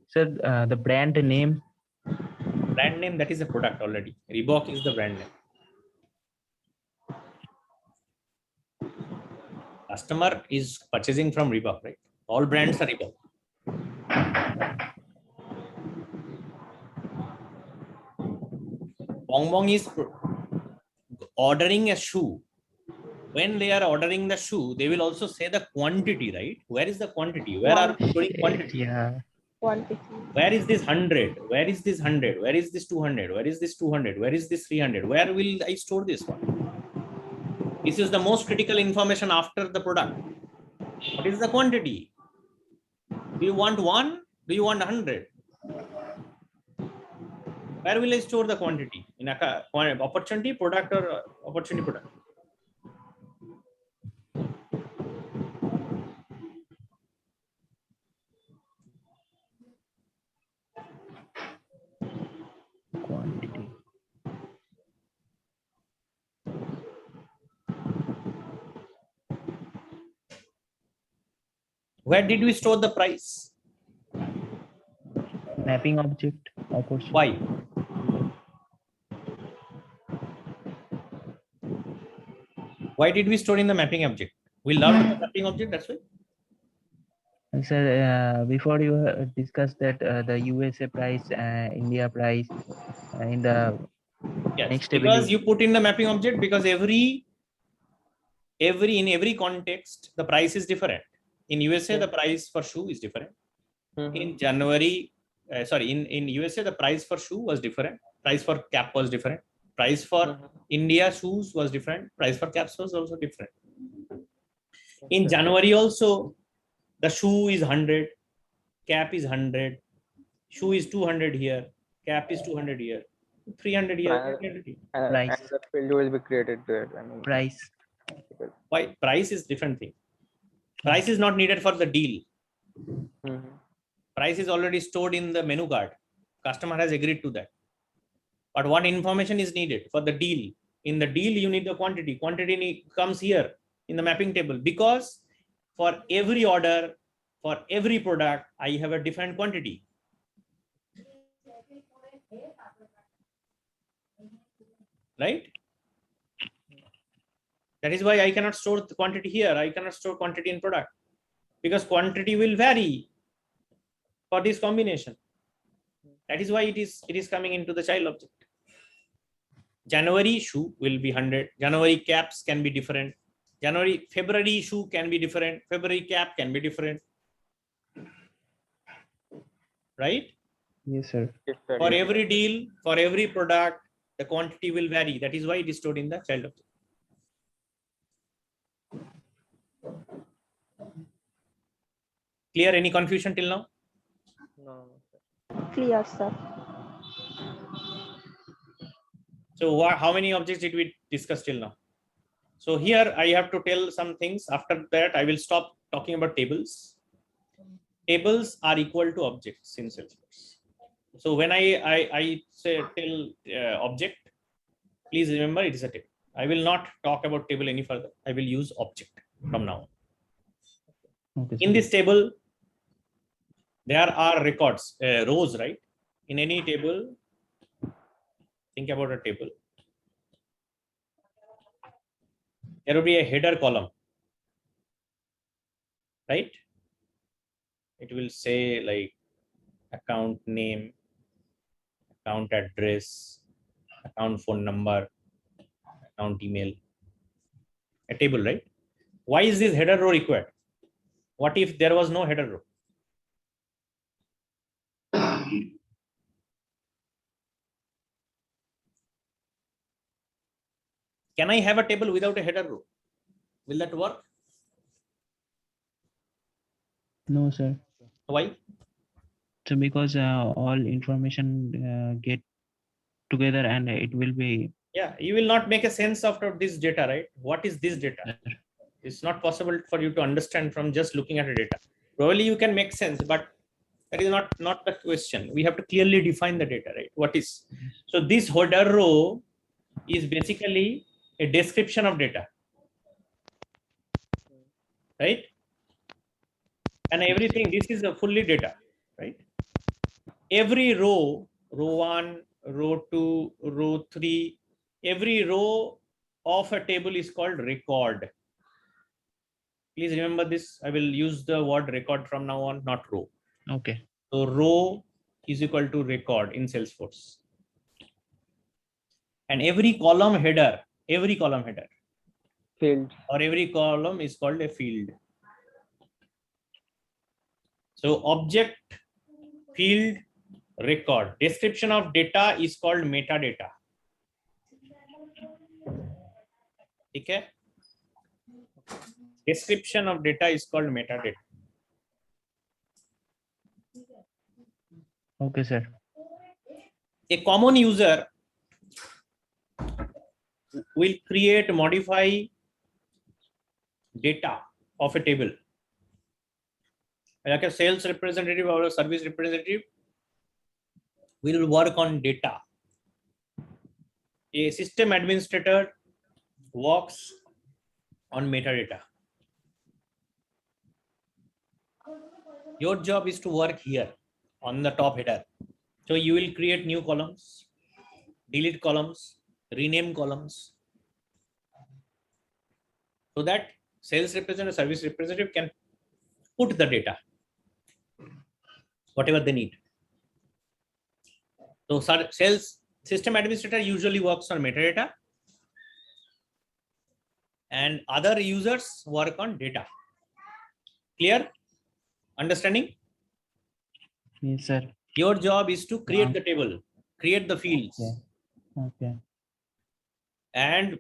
Sir, the brand name. Brand name, that is a product already. Reebok is the brand name. Customer is purchasing from Reebok, right? All brands are Reebok. Bongbong is ordering a shoe. When they are ordering the shoe, they will also say the quantity, right? Where is the quantity? Where are we storing quantity? Yeah. Quantity. Where is this 100? Where is this 100? Where is this 200? Where is this 200? Where is this 300? Where will I store this one? This is the most critical information after the product. What is the quantity? Do you want 1? Do you want 100? Where will I store the quantity? In a opportunity product or opportunity product? Where did we store the price? Mapping object opportunity. Why? Why did we store in the mapping object? We loved the mapping object, that's why. Sir, before you discussed that the USA price, India price in the Yes, next because ability. you put in the mapping object because in every context the price is different. In USA the price for shoe is different. In January, in USA the price for shoe was different. Price for cap was different. Price for India shoes was different. Price for caps was also different. In January also the shoe is 100, cap is 100, shoe is 200 here, cap is 200 here, 300 here, 300 here. Price. And the field will be created there. I mean, Price. Why? Price is different thing. Price is not needed for the deal. Price is already stored in the menu card. Customer has agreed to that. But what information is needed for the deal? In the deal, you need the quantity. Quantity comes here in the mapping table because for every order, for every product, I have a different quantity. Right? That is why I cannot store the quantity here. I cannot store quantity in product because quantity will vary for this combination. That is why it is coming into the child object. January shoe will be 100. January caps can be different. February shoe can be different. February cap can be different. Right? Yes, sir. For every deal, for every product, the quantity will vary. That is why it is stored in the child object. Clear? Any confusion till now? no. Clear, sir. So how many objects did we discuss till now? So here I have to tell some things. After that, I will stop talking about tables. Tables are equal to objects in Salesforce. So when I say tell object, please remember it is a table. I will not talk about table any further. I will use object from now on. Okay, In this table, there are records, rows, right? In any table, think about a table. There will be a header column, right? It will say like account name, account address, account phone number, account email, a table, right? Why is this header row required? What if there was no header row? Can I have a table without a header row? Will that work? No, sir. Why? So because all information get together and it will be. Yeah, you will not make a sense of this data, right? What is this data? It's not possible for you to understand from just looking at the data. Probably you can make sense, but that is not the question. We have to clearly define the data, right? What is? So this header row is basically a description of data, right? And everything, this is a fully data, right? Every row 1, row 2, row 3, every row of a table is called record. Please remember this. I will use the word record from now on, not row. Okay. So row is equal to record in Salesforce. And every column header Field. or every column is called a field. So object, field, record. Description of data is called metadata. Okay? Description of data is called metadata. Okay, sir. A common user will create, modify data of a table. Like a sales representative or a service representative will work on data. A system administrator works on metadata. Your job is to work here on the top header. So you will create new columns, delete columns, rename columns, so that sales representative, service representative can put the data, whatever they need. So sales system administrator usually works on metadata, and other users work on data. Clear? Understanding? Yes, sir. Your job is to create the table, create the fields, Okay. and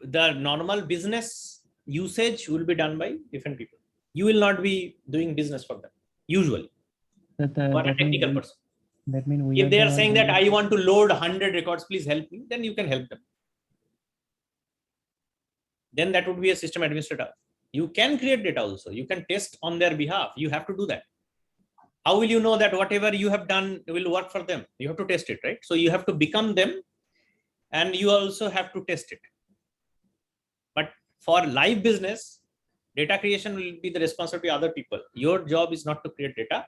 the normal business usage will be done by different people. You will not be doing business for them, usually. That, For a that technical means person. that means we If they are the saying one that I want to load 100 records, please help me, then you can help them. Then that would be a system administrator. You can create data also. You can test on their behalf. You have to do that. How will you know that whatever you have done will work for them? You have to test it, right? So you have to become them, and you also have to test it. But for live business, data creation will be the responsibility of other people. Your job is not to create data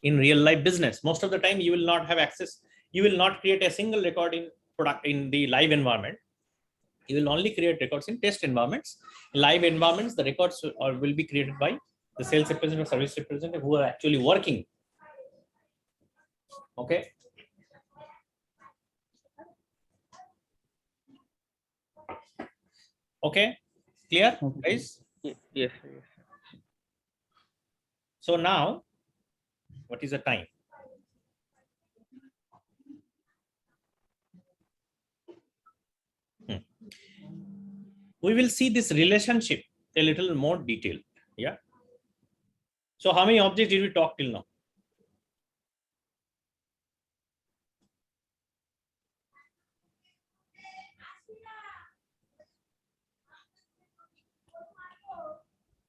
in real life business. Most of the time, you will not have access. You will not create a single record in product in the live environment. You will only create records in test environments. Live environments, the records will be created by the sales representative, service representative who are actually working. Okay. Okay. Clear, guys? Yes, yes. So now, what is the time? We will see this relationship a little more detailed. Yeah. So how many objects did we talk till now?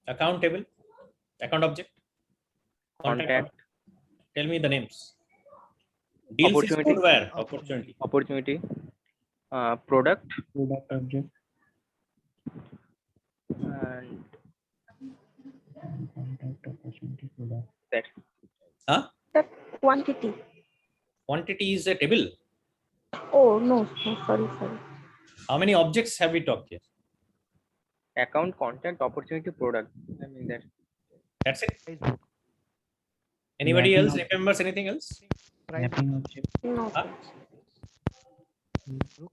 Account table, account object, Contact, Tell me the names. Deals is opportunity, stored where? Opportunity. opportunity, product, product object and contact opportunity product. that. Huh? The quantity. Quantity is a table. Oh, no, sorry. How many objects have we talked here? Account, contact, opportunity, product. I mean that. That's it. Facebook. Anybody Mapping else object. remembers anything else? Price Mapping object. No, Huh? book.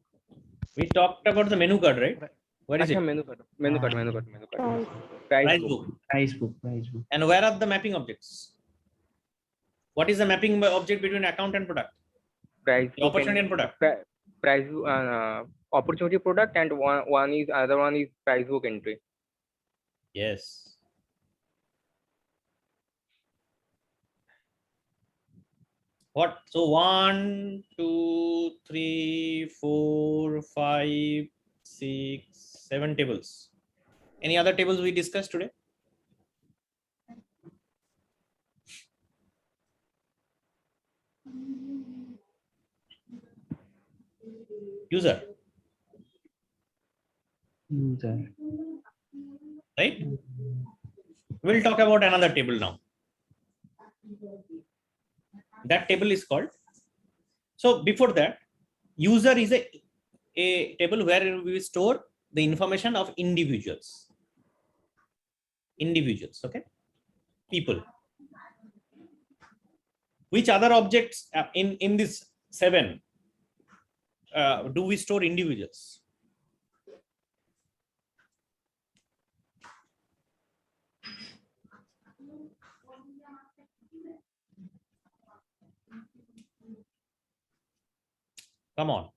We talked about the menu card, right? Where is Acha, it? menu card. price. Price Price book. book. Price book. And where are the mapping objects? What is the mapping object between account and product? Price The book opportunity and product. price opportunity product, and one is other one is price book entry. Yes. What? So 1, 2, 3, 4, 5, 6, 7 tables. Any other tables we discussed today? User, right? We'll talk about another table now. That table is called. So before that, user is a table where we store the information of individuals. Individuals, okay? People. Which other objects in this 7 do we store individuals? Come on.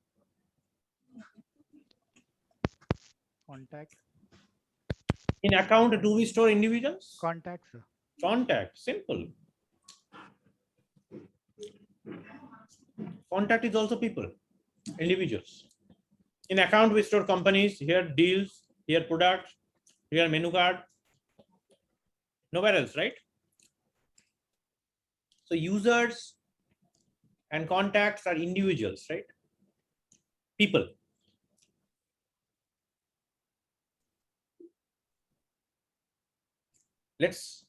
Contact. In account, do we store individuals? Contacts. Contact, simple. Contact is also people, individuals. In account, we store companies, here deals, here products, here menu card. Nowhere else, right? So users and contacts are individuals, right? People. Let's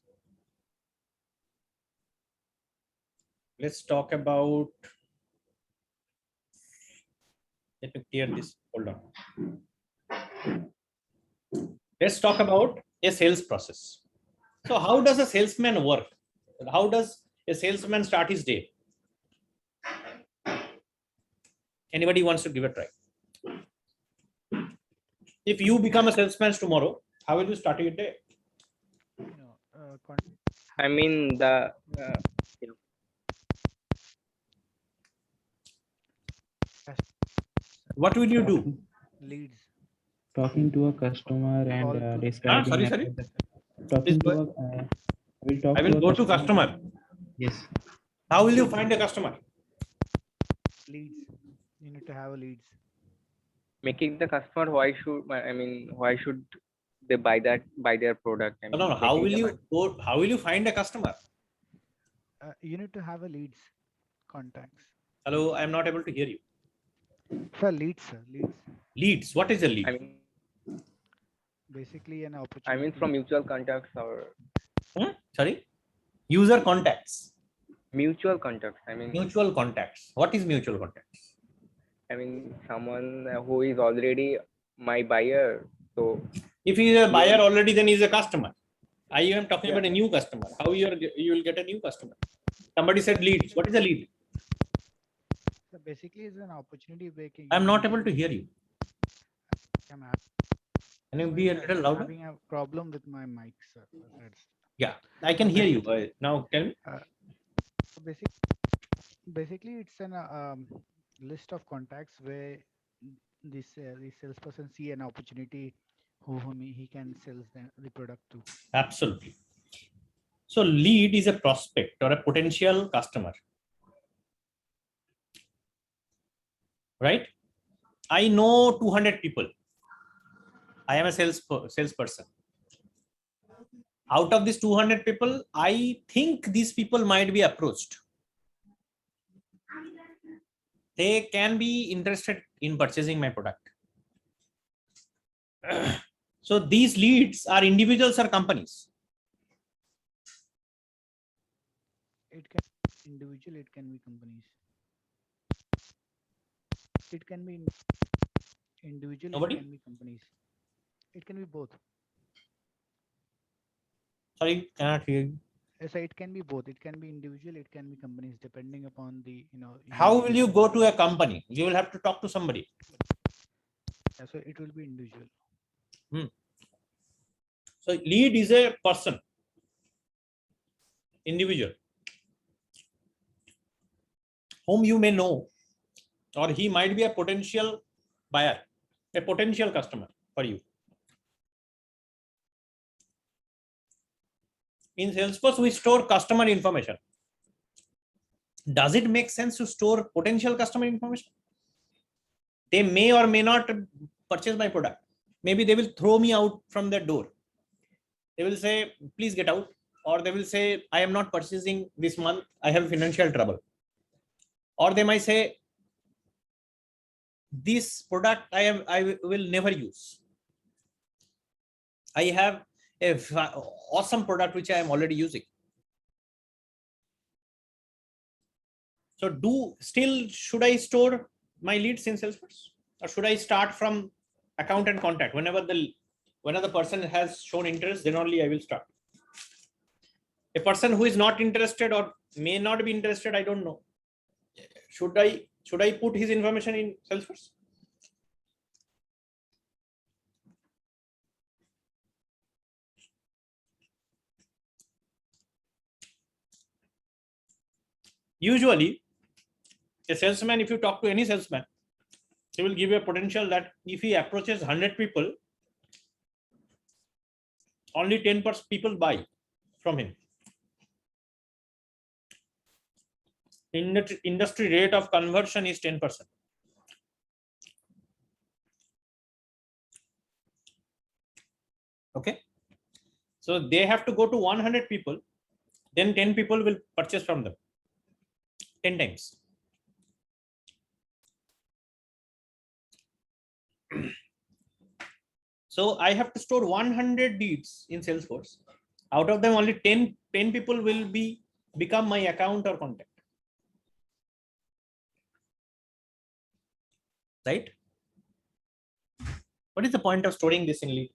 let's talk about, let me clear this. Hold on. Let's talk about a sales process. So how does a salesman work? How does a salesman start his day? Anybody wants to give a try? If you become a salesman tomorrow, how will you start your day? I mean the What will you do? Leads. Talking to a customer Call and to- describing sorry, about sorry. talking Please to go a will talk I will to a go to customer. Yes. How will you find a customer? Leads. You need to have leads. making the customer, why should they buy their product? I mean, No. How getting will them you go? How will you find a customer? You need to have a leads contacts. Hello, I am not able to hear you. Sir, leads, sir. Leads. Leads. What is a lead? I mean, Basically an opportunity. from mutual contacts or Sorry. User contacts. mutual contacts. I mean, Mutual contacts. What is mutual contacts? someone who is already my buyer. So If he is a he buyer will- already, then he is a customer. I am talking Yeah. about a new customer. How you will get a new customer? Somebody said leads. What is a lead? So basically it's an opportunity making. I am not able to hear you. I'm Can you be a little louder? having a problem with my mic, sir. That's Yeah, I can hear you. Now tell me. so basically it's an list of contacts where this salesperson see an opportunity whom he can sell the product to. Absolutely. So lead is a prospect or a potential customer, right? I know 200 people. I am a salesperson. Out of these 200 people, I think these people might be approached. They can be interested in purchasing my product. So these leads are individuals or companies. It can be individual, it can be companies. It can be individual, Nobody? it can be companies. It can be both. Sorry, cannot hear you. So it can be both. It can be individual, it can be companies, depending upon the How will you go to a company? You will have to talk to somebody. Yeah, so it will be individual. So lead is a person, individual, whom you may know, or he might be a potential buyer, a potential customer for you. In Salesforce, we store customer information. Does it make sense to store potential customer information? They may or may not purchase my product. Maybe they will throw me out from the door. They will say, please get out. Or they will say, I am not purchasing this month. I have financial trouble. Or they might say, this product I will never use. I have a awesome product which I am already using. So should I store my leads in Salesforce, or should I start from account and contact? Whenever the person has shown interest, then only I will start. A person who is not interested or may not be interested, I don't know. Should I put his information in Salesforce? Usually, a salesman, if you talk to any salesman, he will give you a potential that if he approaches 100 people, only 10% people buy from him. Industry rate of conversion is 10%. Okay. So they have to go to 100 people, then 10 people will purchase from them 10 times. So I have to store 100 leads in Salesforce. Out of them, only 10 people will become my account or contact. right? What is the point of storing this in lead?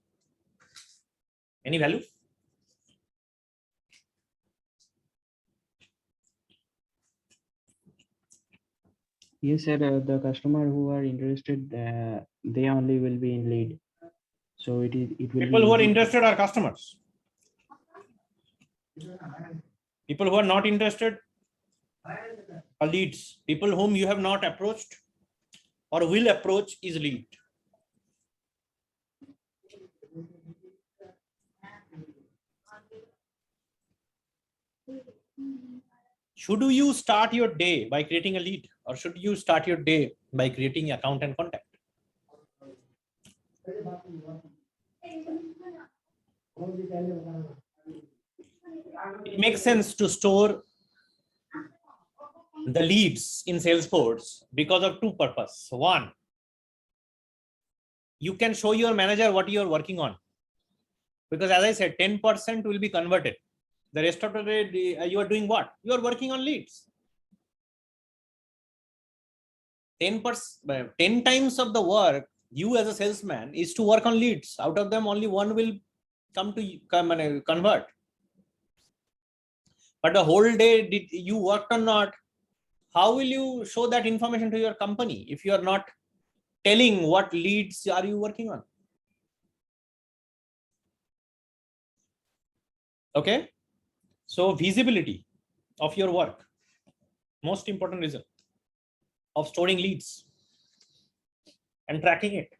Any value? Yes, sir. The customer who are interested, they only will be in lead. So it will People be who are easy. interested are customers. People who are not interested are leads. People whom you have not approached or will approach is lead. Should you start your day by creating a lead, or should you start your day by creating account and contact? It makes sense to store the leads in Salesforce because of two purposes. One, you can show your manager what you are working on, because as I said, 10% will be converted. The rest of the day, you are doing what? You are working on leads. 10%, 10 times of the work you as a salesman is to work on leads. Out of them, only one will come and convert. But the whole day, did you worked or not? How will you show that information to your company if you are not telling what leads are you working on? Okay, so visibility of your work, most important reason of storing leads and tracking it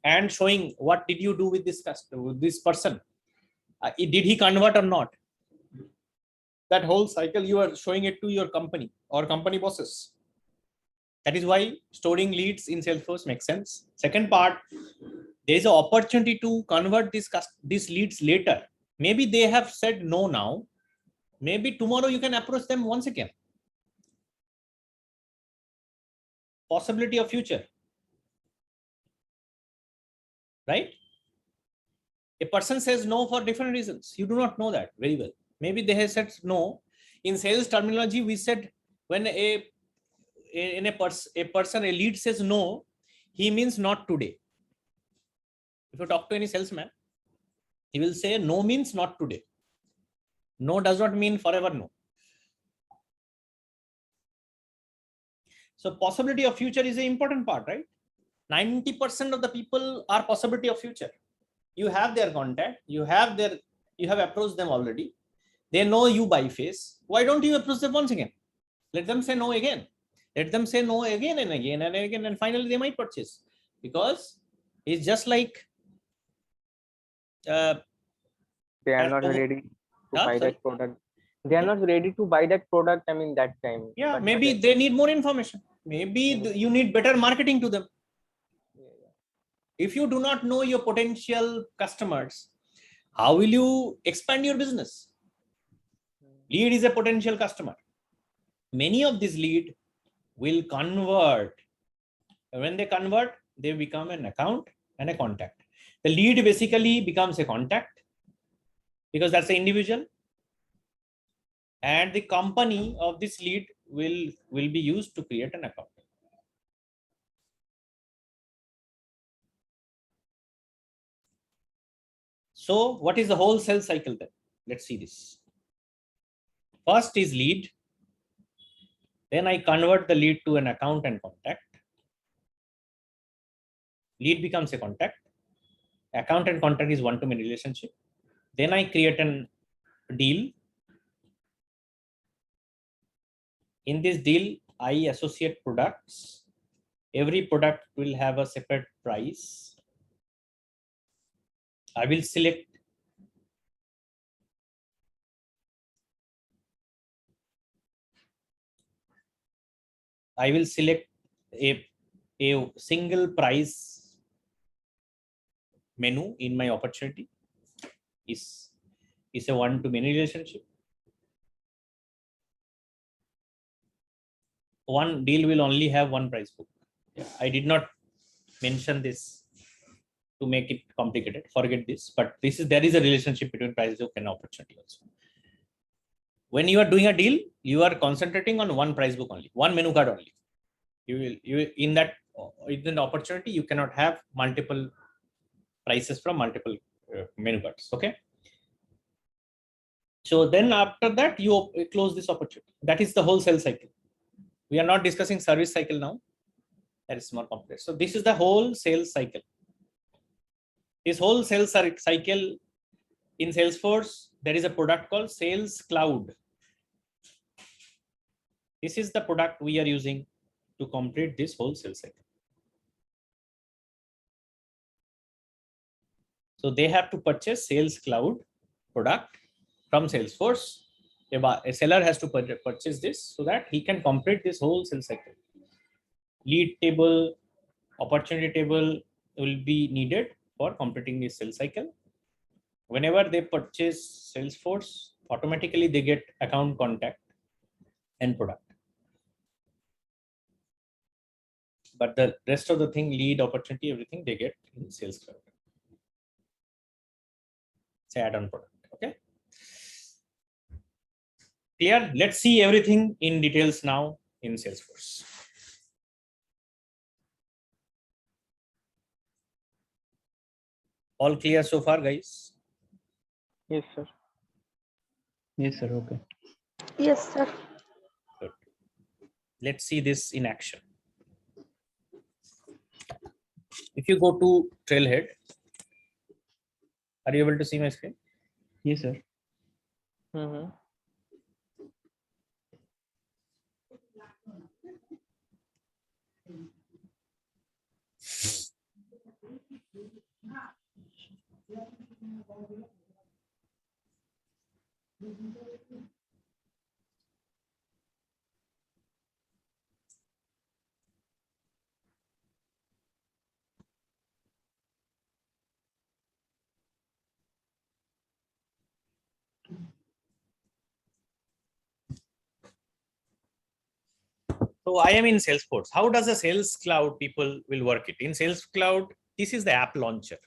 and showing what did you do with this customer, with this person. Did he convert or not? That whole cycle you are showing it to your company or company bosses. That is why storing leads in Salesforce makes sense. Second part, there is an opportunity to convert these leads later. Maybe they have said no now. Maybe tomorrow you can approach them once again. Possibility of future, right? A person says no for different reasons. You do not know that very well. Maybe they have said no. In sales terminology, we said when a lead says no, he means not today. If you talk to any salesman, he will say no means not today. No does not mean forever no. So possibility of future is an important part, right? 90% of the people are possibility of future. You have their contact, you have approached them already. They know you by face. Why don't you approach them once again? Let them say no again. Let them say no again and again and again, and finally they might purchase. Because it's just like They are not ready to buy that product. They are not ready to buy that product. I mean, that time. Yeah, But maybe they need more information. Maybe you need better marketing to them. If you do not know your potential customers, how will you expand your business? Lead is a potential customer. Many of these lead will convert. When they convert, they become an account and a contact. The lead basically becomes a contact because that's the individual, and the company of this lead will be used to create an account. So what is the whole sales cycle then? Let's see this. First is lead. Then I convert the lead to an account and contact. Lead becomes a contact. Account and contact is one-to-many relationship. Then I create a deal. In this deal, I associate products. Every product will have a separate price. I will select a single price menu in my opportunity. Is a one-to-many relationship. One deal will only have one price book. I did not mention this to make it complicated. Forget this. But there is a relationship between price book and opportunity also. When you are doing a deal, you are concentrating on one price book only, one menu card only. You in that within the opportunity, you cannot have multiple prices from multiple menu cards. Okay. So then after that, you close this opportunity. That is the whole sales cycle. We are not discussing service cycle now. That is more complex. So this is the whole sales cycle. This whole sales cycle in Salesforce, there is a product called Sales Cloud. This is the product we are using to complete this whole sales cycle. So they have to purchase Sales Cloud product from Salesforce. A seller has to purchase this so that he can complete this whole sales cycle. Lead table, opportunity table will be needed for completing this sales cycle. Whenever they purchase Salesforce, automatically they get account contact and product. But the rest of the thing, lead, opportunity, everything they get in Sales Cloud. Say add-on product. Okay. Clear? Let's see everything in details now in Salesforce. All clear so far, guys? Yes, sir. Yes, sir. Okay. Yes, sir. Good. Let's see this in action. If you go to Trailhead, are you able to see my screen? Yes, sir. Mm-hmm. So I am in Salesforce. How does a Sales Cloud people will work it? In Sales Cloud, this is the app launcher.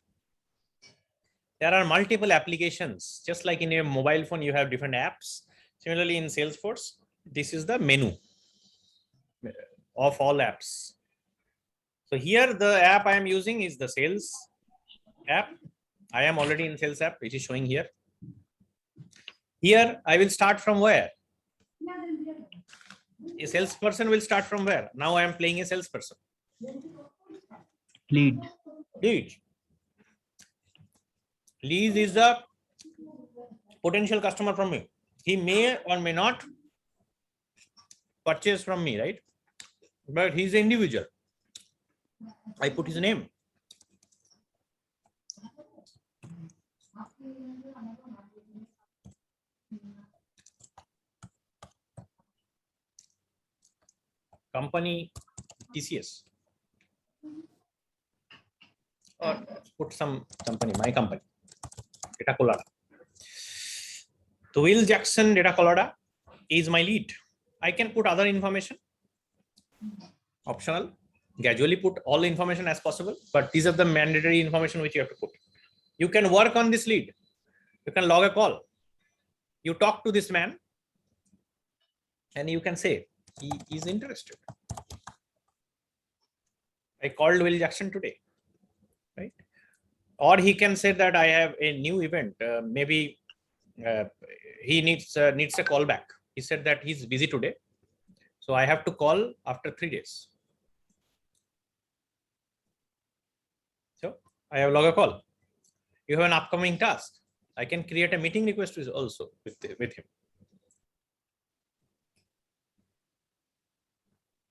There are multiple applications. Just like in your mobile phone, you have different apps. Similarly, in Salesforce, this is the menu of all apps. So here, the app I am using is the Sales app. I am already in Sales app, which is showing here. Here, I will start from where? A salesperson will start from where? Now I am playing a salesperson. Lead. Lead. Lead is the potential customer from me. He may or may not purchase from me, right? But he's an individual. I put his name. Company TCS. Or put some company, my company. Data Colada. So Will Jackson Data Colada is my lead. I can put other information. Optional. Gradually put all the information as possible, but these are the mandatory information which you have to put. You can work on this lead. You can log a call. You talk to this man and you can say he is interested. I called Will Jackson today, right? Or he can say that I have a new event. Maybe he needs a call back. He said that he's busy today, so I have to call after 3 days. So I have log a call. You have an upcoming task. I can create a meeting request also with him.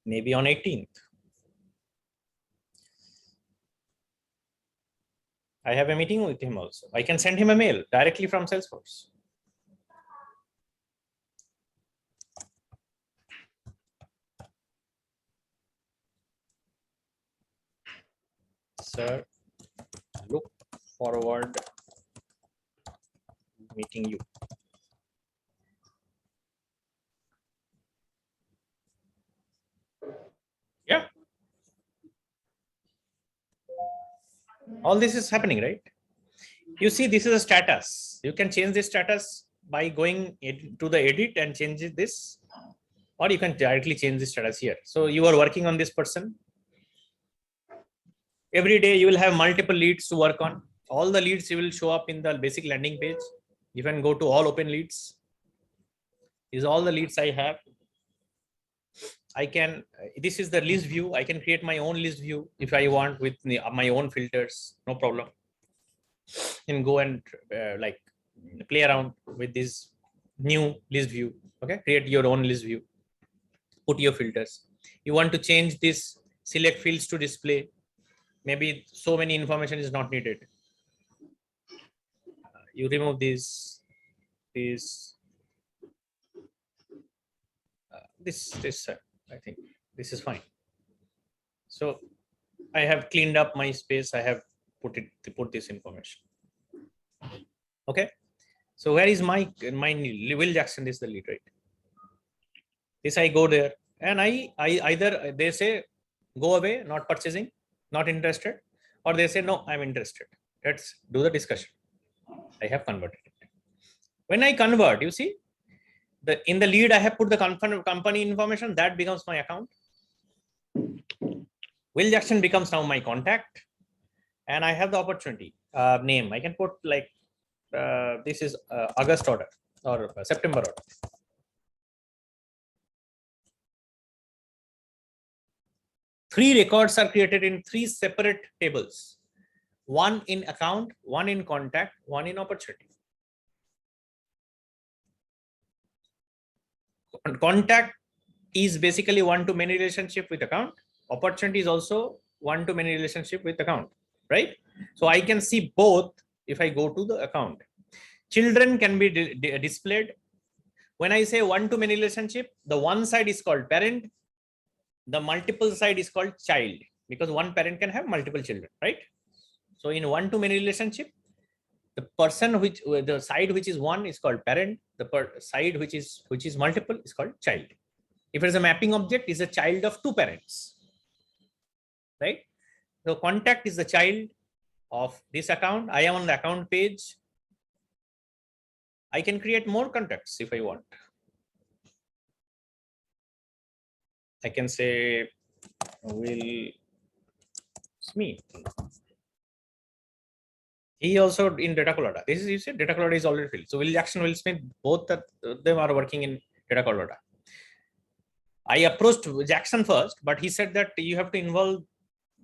Maybe on 18th. I have a meeting with him also. I can send him a mail directly from Salesforce. Sir, look forward meeting you. Yeah. All this is happening, right? You see, this is a status. You can change this status by going to the edit and change this, or you can directly change the status here. So you are working on this person. Every day you will have multiple leads to work on. All the leads you will show up in the basic landing page. You can go to all open leads. These are all the leads I have. I can, this is the list view. I can create my own list view if I want with my own filters, no problem. And go and like play around with this new list view. Okay, create your own list view, put your filters. You want to change this select fields to display. Maybe so many information is not needed. You remove this, I think this is fine. So I have cleaned up my space. I have put this information. Okay. So where is my Will Jackson is the lead, right? This I go there and I either they say go away, not purchasing, not interested, or they say no, I'm interested. Let's do the discussion. I have converted it. When I convert, you see, in the lead I have put the company information, that becomes my account. Will Jackson becomes now my contact, and I have the opportunity name. I can put like this is August order or September order. Three records are created in three separate tables. One in account, one in contact, one in opportunity. Contact is basically one-to-many relationship with account. Opportunity is also one-to-many relationship with account, right? So I can see both if I go to the account. Children can be displayed. When I say one-to-many relationship, the one side is called parent, the multiple side is called child, because one parent can have multiple children, right? So in one-to-many relationship, the person the side which is one is called parent, the side which is multiple is called child. If it is a mapping object, is a child of two parents, right? So contact is the child of this account. I am on the account page. I can create more contacts if I want. I can say Will Smith. He also in data Colorado. This is, you see, data Colorado is already filled. So Will Jackson, Will Smith, both of them are working in data Colorado. I approached Jackson first, but he said that you have to involve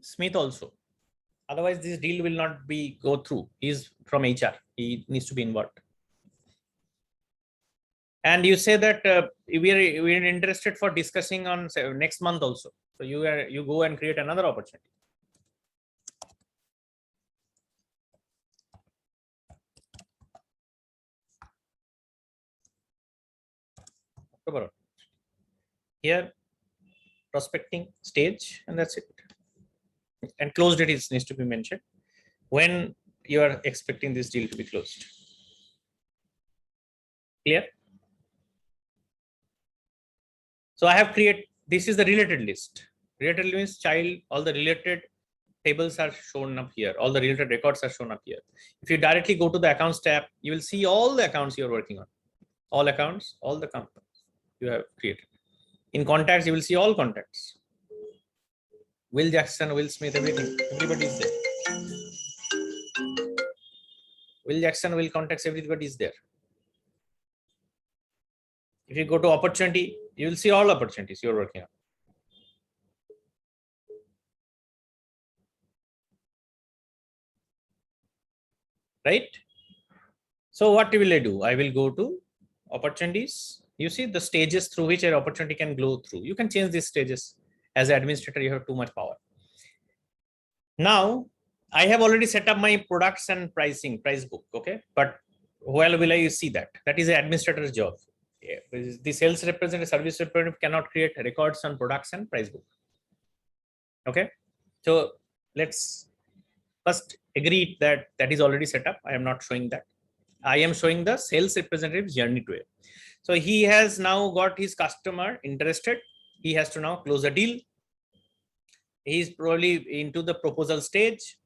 Smith also. Otherwise, this deal will not go through. He's from HR. He needs to be involved. And you say that we're interested for discussing on next month also. So you go and create another opportunity. October. Here, prospecting stage, and that's it. And close date needs to be mentioned when you are expecting this deal to be closed. Clear? So I have created, this is the related list. Related means child, all the related tables are shown up here. All the related records are shown up here. If you directly go to the accounts tab, you will see all the accounts you're working on. All accounts, all the companies you have created. In contacts, you will see all contacts. Will Jackson, Will Smith, everything. Everybody is there. Will Jackson, Will contacts, everybody is there. If you go to opportunity, you will see all opportunities you're working on. Right? So what will I do? I will go to opportunities. You see the stages through which an opportunity can go through. You can change these stages. As an administrator, you have too much power. Now, I have already set up my products and price book. Okay. But where will I see that? That is an administrator's job. Yeah. The sales representative, service representative cannot create records on products and price book. Okay. So let's first agree that that is already set up. I am not showing that. I am showing the sales representative's journey to it. So he has now got his customer interested. He has to now close a deal. He is probably into the proposal stage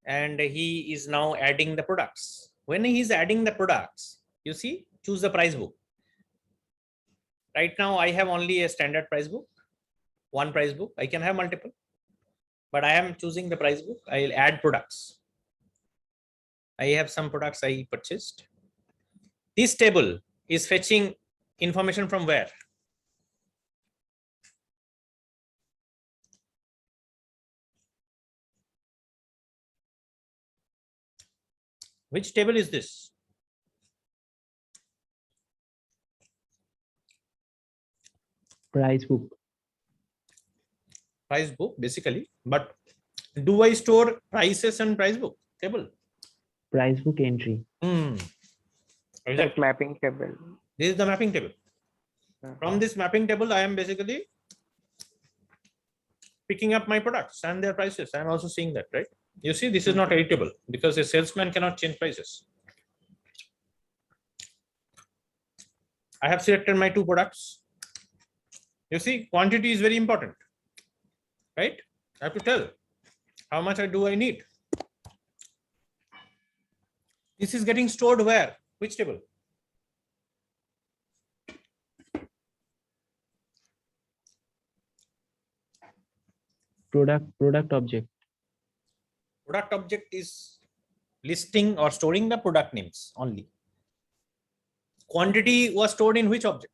and he is now adding the products. When he is adding the products, you see, choose the price book. Right now, I have only a standard price book, one price book. I can have multiple. but I am choosing the price book. I'll add products. I have some products I purchased. This table is fetching information from where? Which table is this? Price book. Price book, basically. But do I store prices and price book table? Price book entry. Like mapping table. This is the mapping table. From this mapping table, I am basically picking up my products and their prices. I'm also seeing that, right? You see, this is not editable because a salesman cannot change prices. I have selected my 2 products. You see, quantity is very important, right? I have to tell how much do I need. This is getting stored where? Which table? Product object. Product object is listing or storing the product names only. Quantity was stored in which object?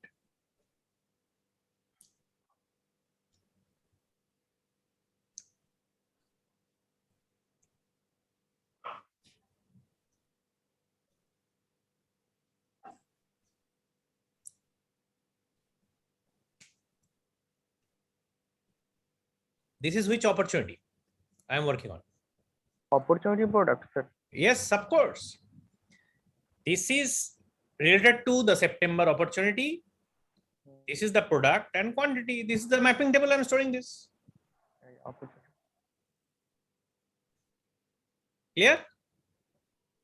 This is which opportunity I am working on? Opportunity product, sir. Yes, of course. This is related to the September opportunity. This is the product and quantity. This is the mapping table. I'm storing this. Opportunity. Clear?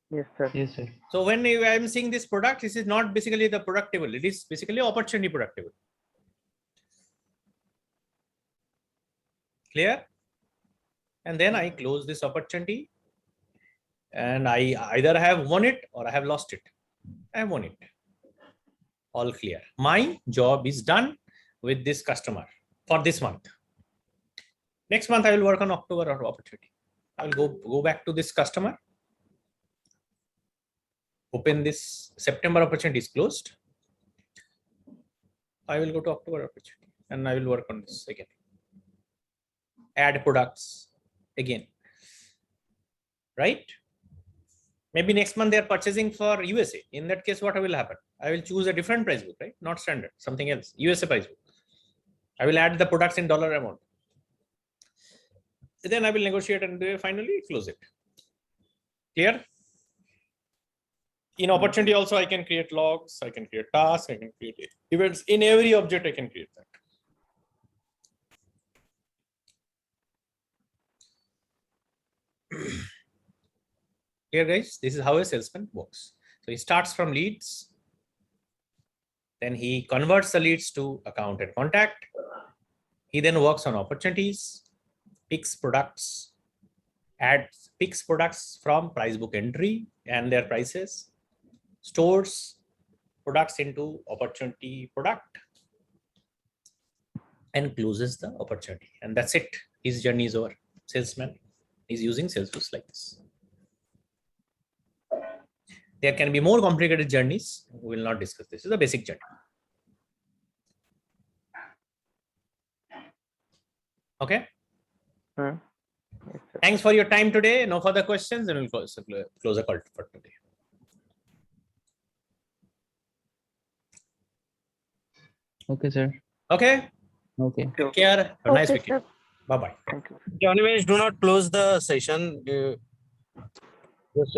Yes, sir. Yes, sir. So when I am seeing this product, this is not basically the product table. It is basically opportunity product table. Clear? And then I close this opportunity and I either have won it or I have lost it. I have won it. All clear. My job is done with this customer for this month. Next month, I will work on October or opportunity. I will go back to this customer. Open this September opportunity is closed. I will go to October opportunity and I will work on this again. Add products again. Right? Maybe next month they are purchasing for USA. In that case, what will happen? I will choose a different price book, right? Not standard, something else. USA price book. I will add the products in dollar amount. Then I will negotiate and finally close it. Clear? In opportunity also, I can create logs, I can create tasks, I can create events. In every object, I can create that. Here, guys, this is how a salesman works. So he starts from leads. Then he converts the leads to account and contact. He then works on opportunities, picks products, picks products from price book entry and their prices, stores products into opportunity product, and closes the opportunity. And that's it. His journey is over. Salesman is using Salesforce like this. There can be more complicated journeys. We will not discuss this. This is a basic journey. Okay. Yes, sir. Thanks for your time today. No further questions, and we'll close the call for today. Okay, sir. Okay. Okay. Take care. Have a nice Okay, weekend. sir. Bye bye. Thank you. Anyways, do not close the session. Just